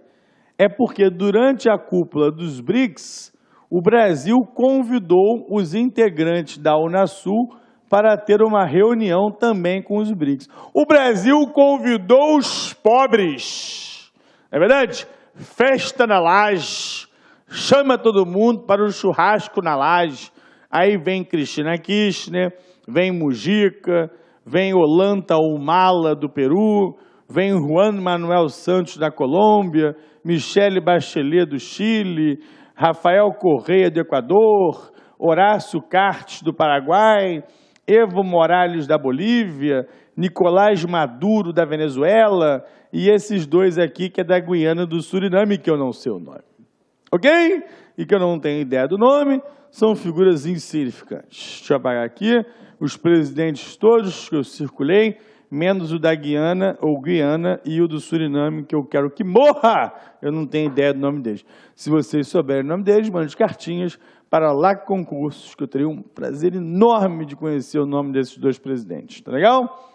É porque durante a cúpula dos BRICS, o Brasil convidou os integrantes da Unasul para ter uma reunião também com os BRICS. O Brasil convidou os pobres, não é verdade? festa na laje, chama todo mundo para o churrasco na laje. Aí vem Cristina Kirchner, vem Mujica, vem Ollanta Humala do Peru, vem Juan Manuel Santos da Colômbia, Michelle Bachelet do Chile, Rafael Correa do Equador, Horácio Cartes do Paraguai, Evo Morales da Bolívia, Nicolás Maduro da Venezuela e esses dois aqui que é da Guiana do Suriname, que eu não sei o nome. Ok? E que eu não tenho ideia do nome, são figuras insignificantes. Deixa eu apagar aqui os presidentes todos que eu circulei, menos o da Guiana ou Guiana e o do Suriname, que eu quero que morra! Eu não tenho ideia do nome deles. Se vocês souberem o nome deles, mandem cartinhas para lá concursos, que eu teria um prazer enorme de conhecer o nome desses dois presidentes. Tá legal?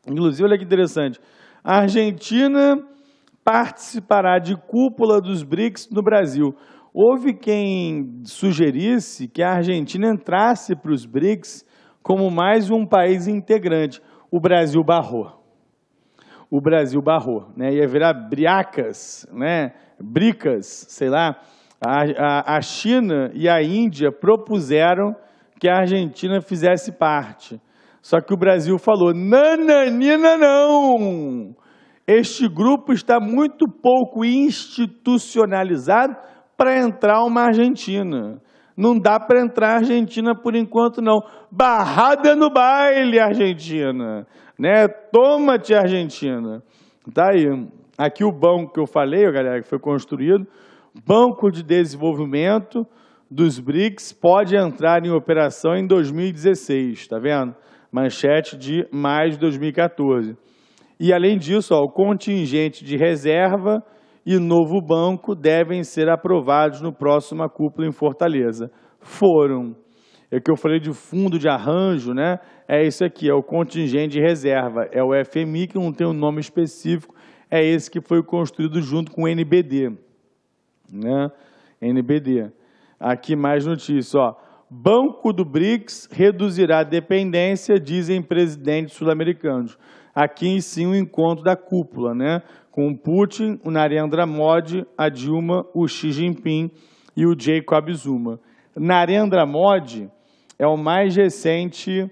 Inclusive, olha que interessante. A Argentina participará de cúpula dos BRICS no Brasil. Houve quem sugerisse que a Argentina entrasse para os BRICS como mais um país integrante. O Brasil barrou. O Brasil barrou, né? Ia virar briacas, né? Bricas, sei lá. A China e a Índia propuseram que a Argentina fizesse parte. Só que o Brasil falou, nananina não! Este grupo está muito pouco institucionalizado para entrar uma Argentina. Não dá para entrar a Argentina por enquanto, não. Barrada no baile, Argentina. Né? Toma-te, Argentina. Tá aí. Aqui o banco que eu falei, galera, que foi construído, Banco de Desenvolvimento dos BRICS pode entrar em operação em 2016, tá vendo? Manchete de maio de 2014. E, além disso, o contingente de reserva e novo banco devem ser aprovados no próximo cúpula em Fortaleza. Foram. É o que eu falei de fundo de arranjo, né? É isso aqui, é o contingente de reserva. É o FMI, que não tem um nome específico, é esse que foi construído junto com o NBD. Né? NBD. Aqui mais notícia, ó. Banco do BRICS reduzirá a dependência, dizem presidentes sul-americanos. Aqui, sim, o encontro da cúpula, né? Com o Putin, o Narendra Modi, a Dilma, o Xi Jinping e o Jacob Zuma. Narendra Modi é o mais recente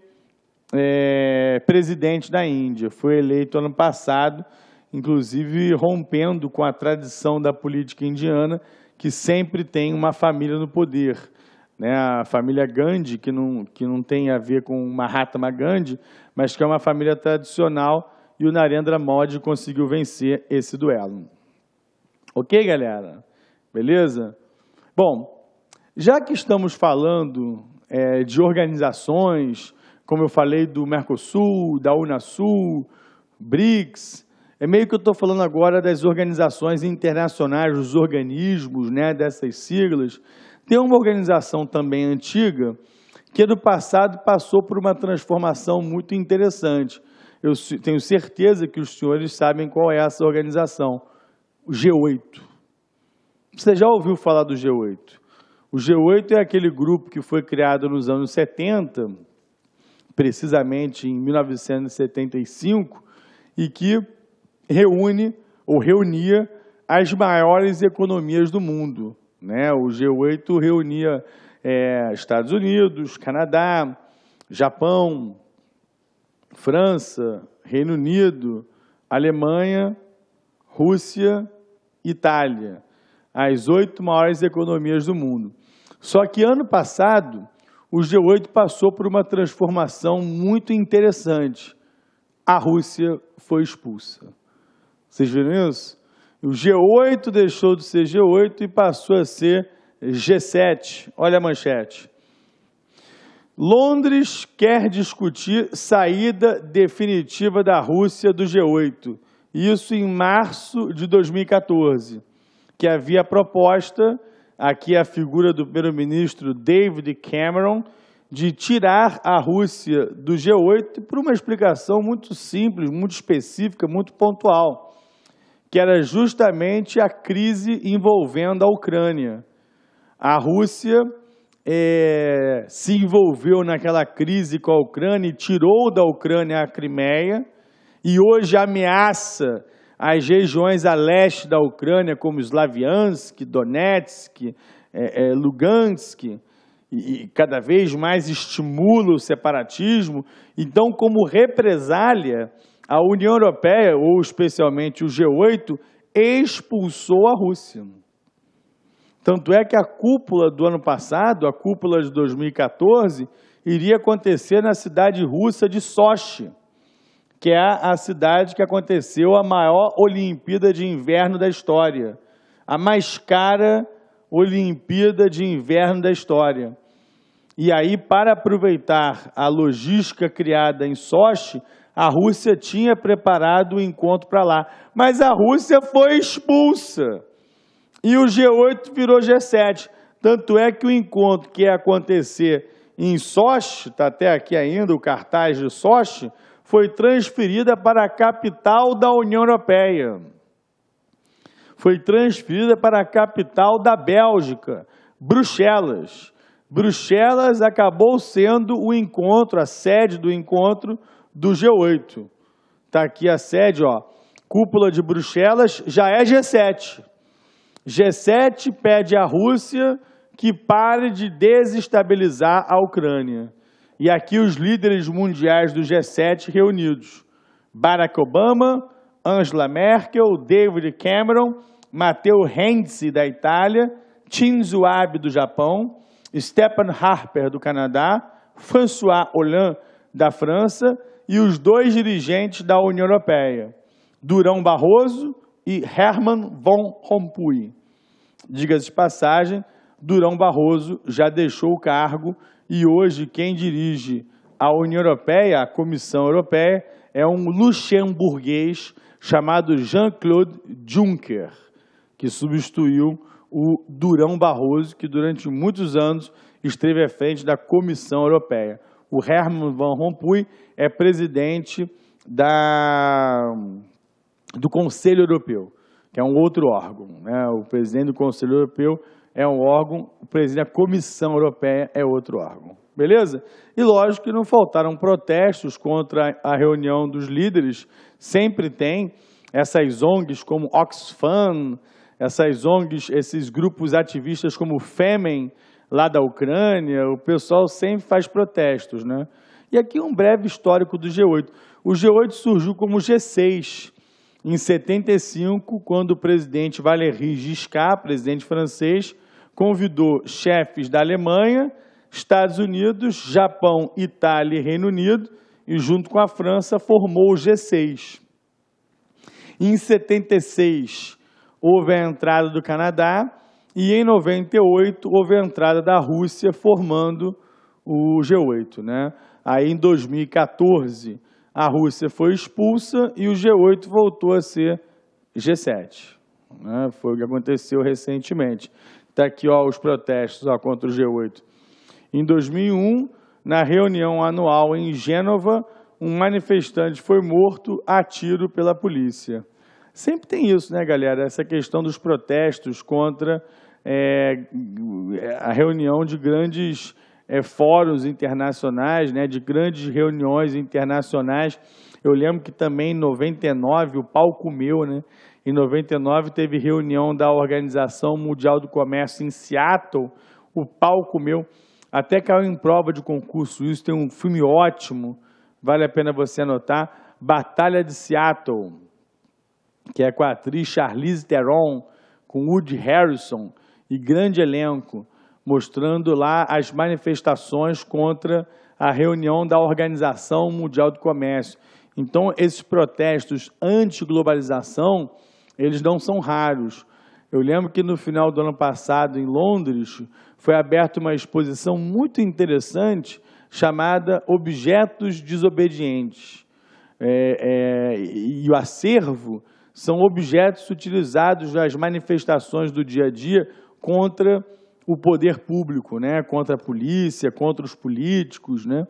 presidente da Índia. Foi eleito ano passado, inclusive rompendo com a tradição da política indiana, que sempre tem uma família no poder. Né, a família Gandhi, que não tem a ver com Mahatma Gandhi, mas que é uma família tradicional, e o Narendra Modi conseguiu vencer esse duelo. Ok, galera? Beleza? Bom, já que estamos falando de organizações, como eu falei do Mercosul, da Unasul, BRICS, é meio que eu estou falando agora das organizações internacionais, dos organismos, né, dessas siglas. Tem uma organização também antiga que no passado passou por uma transformação muito interessante. Eu tenho certeza que os senhores sabem qual é essa organização, o G8. Você já ouviu falar do G8? O G8 é aquele grupo que foi criado nos anos 70, precisamente em 1975, e que reunia as maiores economias do mundo. Né? O G8 reunia Estados Unidos, Canadá, Japão, França, Reino Unido, Alemanha, Rússia, Itália. As 8 maiores economias do mundo. Só que ano passado, o G8 passou por uma transformação muito interessante. A Rússia foi expulsa. Vocês viram isso? O G8 deixou de ser G8 e passou a ser G7. Olha a manchete. Londres quer discutir saída definitiva da Rússia do G8. Isso em março de 2014. Que havia proposta, aqui a figura do primeiro-ministro David Cameron, de tirar a Rússia do G8 por uma explicação muito simples, muito específica, muito pontual, que era justamente a crise envolvendo a Ucrânia. A Rússia se envolveu naquela crise com a Ucrânia e tirou da Ucrânia a Crimeia e hoje ameaça as regiões a leste da Ucrânia, como Slaviansk, Donetsk, Lugansk, e cada vez mais estimula o separatismo. Então, como represália, a União Europeia, ou especialmente o G8, expulsou a Rússia. Tanto é que a cúpula do ano passado, a cúpula de 2014, iria acontecer na cidade russa de Sochi, que é a cidade que aconteceu a maior Olimpíada de Inverno da história, a mais cara Olimpíada de Inverno da história. E aí, para aproveitar a logística criada em Sochi, a Rússia tinha preparado o encontro para lá. Mas a Rússia foi expulsa. E o G8 virou G7. Tanto é que o encontro que ia acontecer em Sochi, está até aqui ainda o cartaz de Sochi, foi transferida para a capital da União Europeia. Foi transferida para a capital da Bélgica, Bruxelas. Bruxelas acabou sendo o encontro, a sede do encontro do G8. Está aqui a sede, ó. Cúpula de Bruxelas já é G7. G7 pede à Rússia que pare de desestabilizar a Ucrânia. E aqui os líderes mundiais do G7 reunidos. Barack Obama, Angela Merkel, David Cameron, Matteo Renzi da Itália, Shinzo Abe do Japão, Stephen Harper do Canadá, François Hollande da França e os dois dirigentes da União Europeia, Durão Barroso e Herman Van Rompuy. Diga-se de passagem, Durão Barroso já deixou o cargo e hoje quem dirige a União Europeia, a Comissão Europeia, é um luxemburguês chamado Jean-Claude Juncker, que substituiu o Durão Barroso, que durante muitos anos esteve à frente da Comissão Europeia. O Herman Van Rompuy é presidente do Conselho Europeu, que é um outro órgão, né? O presidente do Conselho Europeu é um órgão, o presidente da Comissão Europeia é outro órgão. Beleza? E lógico que não faltaram protestos contra a reunião dos líderes. Sempre tem essas ONGs como Oxfam, essas ONGs, esses grupos ativistas como o Femen, lá da Ucrânia, o pessoal sempre faz protestos, né? E aqui um breve histórico do G8. O G8 surgiu como G6 em 75, quando o presidente Valéry Giscard, presidente francês, convidou chefes da Alemanha, Estados Unidos, Japão, Itália e Reino Unido, e junto com a França formou o G6. Em 76, houve a entrada do Canadá e em 98 houve a entrada da Rússia formando o G8, né? Aí em 2014 a Rússia foi expulsa e o G8 voltou a ser G7, né? Foi o que aconteceu recentemente. Está aqui, ó, os protestos, ó, contra o G8. Em 2001, na reunião anual em Gênova, um manifestante foi morto a tiro pela polícia. Sempre tem isso, né, galera? Essa questão dos protestos contra a reunião de grandes fóruns internacionais, né, de grandes reuniões internacionais. Eu lembro que também em 99 o pau comeu, né? Em 99 teve reunião da Organização Mundial do Comércio em Seattle, o pau comeu. Até caiu em prova de concurso isso, tem um filme ótimo, vale a pena você anotar, Batalha de Seattle, que é com a atriz Charlize Theron, com Woody Harrelson e grande elenco, mostrando lá as manifestações contra a reunião da Organização Mundial do Comércio. Então, esses protestos anti-globalização, eles não são raros. Eu lembro que no final do ano passado, em Londres, foi aberta uma exposição muito interessante chamada Objetos Desobedientes. E o acervo são objetos utilizados nas manifestações do dia a dia contra o poder público, né? Contra a polícia, contra os políticos, né?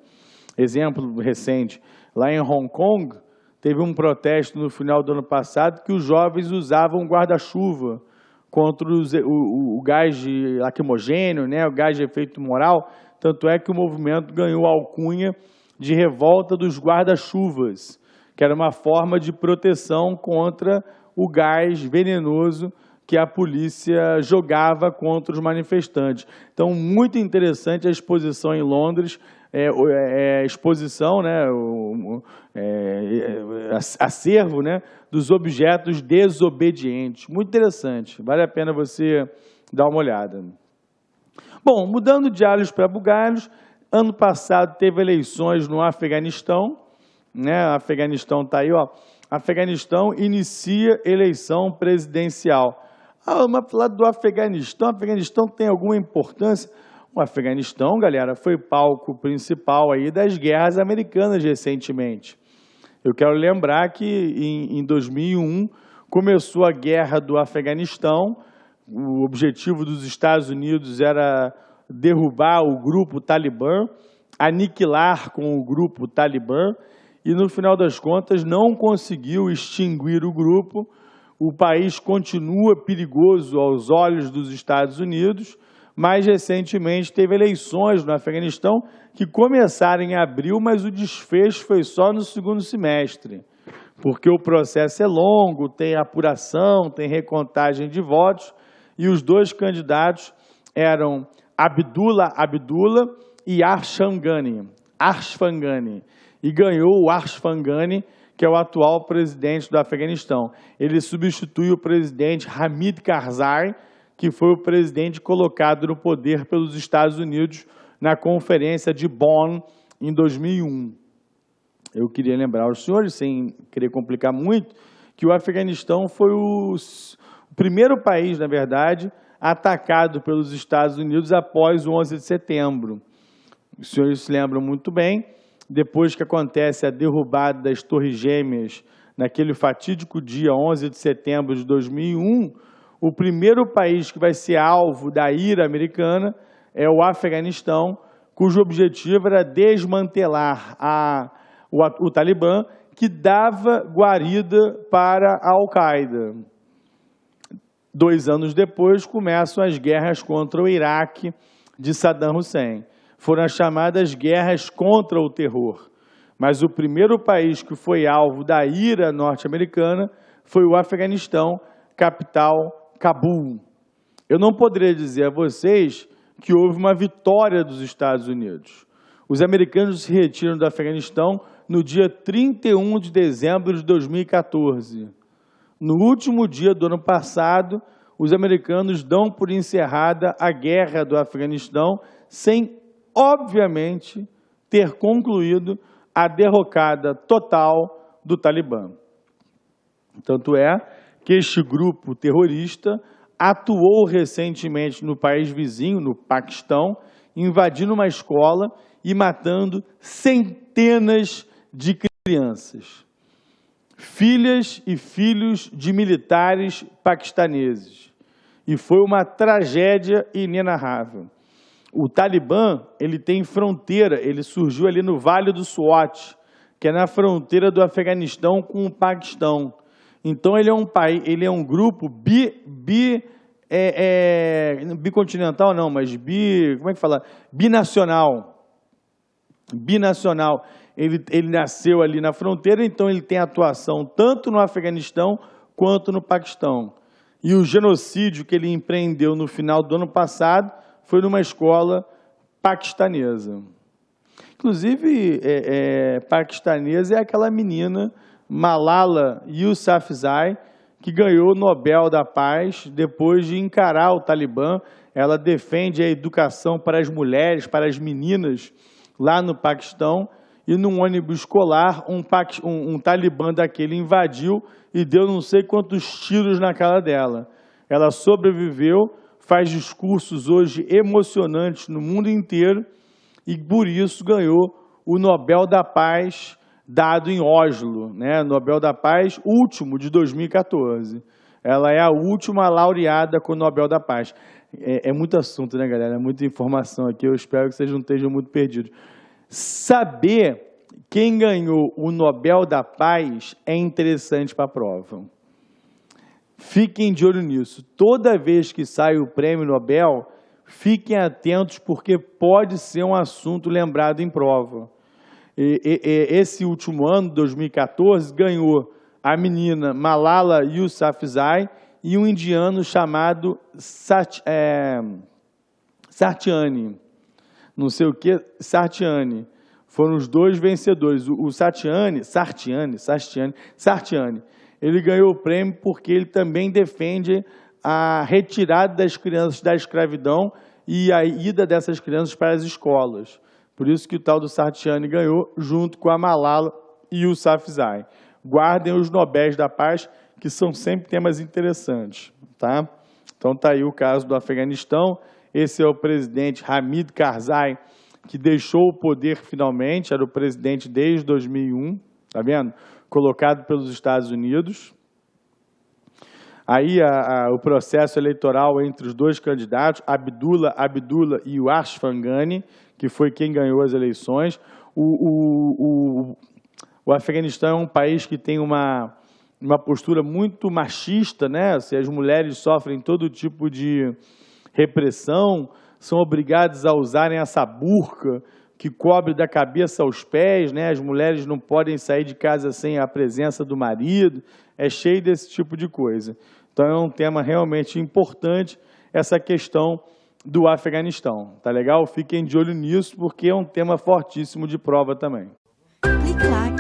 Exemplo recente, lá em Hong Kong, teve um protesto no final do ano passado que os jovens usavam guarda-chuva contra o gás de lacrimogênio, né? O gás de efeito moral. Tanto é que o movimento ganhou a alcunha de revolta dos guarda-chuvas, que era uma forma de proteção contra o gás venenoso que a polícia jogava contra os manifestantes. Então, muito interessante a exposição em Londres, exposição, né, acervo, né, dos objetos desobedientes. Muito interessante, vale a pena você dar uma olhada. Bom, mudando de alhos para bugalhos, ano passado teve eleições no Afeganistão, né? O Afeganistão está aí, ó. Afeganistão inicia eleição presidencial. Mas falar do Afeganistão, o Afeganistão tem alguma importância? O Afeganistão, galera, foi palco principal aí das guerras americanas recentemente. Eu quero lembrar que em 2001 começou a guerra do Afeganistão. O objetivo dos Estados Unidos era derrubar o grupo Talibã, aniquilar com o grupo Talibã, e no final das contas não conseguiu extinguir o grupo. O país continua perigoso aos olhos dos Estados Unidos, mas recentemente teve eleições no Afeganistão que começaram em abril, mas o desfecho foi só no segundo semestre, porque o processo é longo, tem apuração, tem recontagem de votos, e os dois candidatos eram Abdullah e Ashraf Ghani. E ganhou o Ashraf Ghani, que é o atual presidente do Afeganistão. Ele substitui o presidente Hamid Karzai, que foi o presidente colocado no poder pelos Estados Unidos na Conferência de Bonn, em 2001. Eu queria lembrar aos senhores, sem querer complicar muito, que o Afeganistão foi o primeiro país, na verdade, atacado pelos Estados Unidos após o 11 de setembro. Os senhores se lembram muito bem, depois que acontece a derrubada das Torres Gêmeas, naquele fatídico dia 11 de setembro de 2001, o primeiro país que vai ser alvo da ira americana é o Afeganistão, cujo objetivo era desmantelar o Talibã, que dava guarida para a Al-Qaeda. 2 anos depois, começam as guerras contra o Iraque de Saddam Hussein. Foram as chamadas guerras contra o terror. Mas o primeiro país que foi alvo da ira norte-americana foi o Afeganistão, capital Cabul. Eu não poderia dizer a vocês que houve uma vitória dos Estados Unidos. Os americanos se retiram do Afeganistão no dia 31 de dezembro de 2014. No último dia do ano passado, os americanos dão por encerrada a guerra do Afeganistão sem, obviamente, ter concluído a derrocada total do Talibã. Tanto é que este grupo terrorista atuou recentemente no país vizinho, no Paquistão, invadindo uma escola e matando centenas de crianças, filhas e filhos de militares paquistaneses. E foi uma tragédia inenarrável. O Talibã, ele tem fronteira, ele surgiu ali no Vale do Swat, que é na fronteira do Afeganistão com o Paquistão. Então, ele é um país, ele é um grupo bicontinental, não, mas como é que fala? Binacional. Binacional. Ele nasceu ali na fronteira, então ele tem atuação tanto no Afeganistão quanto no Paquistão. E o genocídio que ele empreendeu no final do ano passado foi numa escola paquistanesa. Inclusive, paquistanesa é aquela menina, Malala Yousafzai, que ganhou o Nobel da Paz depois de encarar o Talibã. Ela defende a educação para as mulheres, para as meninas, lá no Paquistão. E num ônibus escolar, um talibã daquele invadiu e deu não sei quantos tiros na cara dela. Ela sobreviveu, faz discursos hoje emocionantes no mundo inteiro e, por isso, ganhou o Nobel da Paz dado em Oslo, né? Nobel da Paz último de 2014. Ela é a última laureada com o Nobel da Paz. É muito assunto, né, galera? É muita informação aqui. Eu espero que vocês não estejam muito perdidos. Saber quem ganhou o Nobel da Paz é interessante para a prova. Fiquem de olho nisso. Toda vez que sai o prêmio Nobel, fiquem atentos, porque pode ser um assunto lembrado em prova. Esse último ano, 2014, ganhou a menina Malala Yousafzai e um indiano chamado Satyani, não sei o que, Satyani. Foram os dois vencedores. O Satyani, ele ganhou o prêmio porque ele também defende a retirada das crianças da escravidão e a ida dessas crianças para as escolas. Por isso que o tal do Satyani ganhou, junto com a Malala Yousafzai. Guardem os Nobéis da Paz, que são sempre temas interessantes. Tá? Então está aí o caso do Afeganistão. Esse é o presidente Hamid Karzai, que deixou o poder finalmente, era o presidente desde 2001, tá vendo? Colocado pelos Estados Unidos. Aí o processo eleitoral entre os dois candidatos, Abdullah e o Ashraf Ghani, que foi quem ganhou as eleições. O Afeganistão é um país que tem uma postura muito machista, né? As mulheres sofrem todo tipo de repressão, são obrigadas a usarem essa burca que cobre da cabeça aos pés, né? As mulheres não podem sair de casa sem a presença do marido, é cheio desse tipo de coisa. Então é um tema realmente importante, essa questão do Afeganistão. Tá legal? Fiquem de olho nisso, porque é um tema fortíssimo de prova também. Clique lá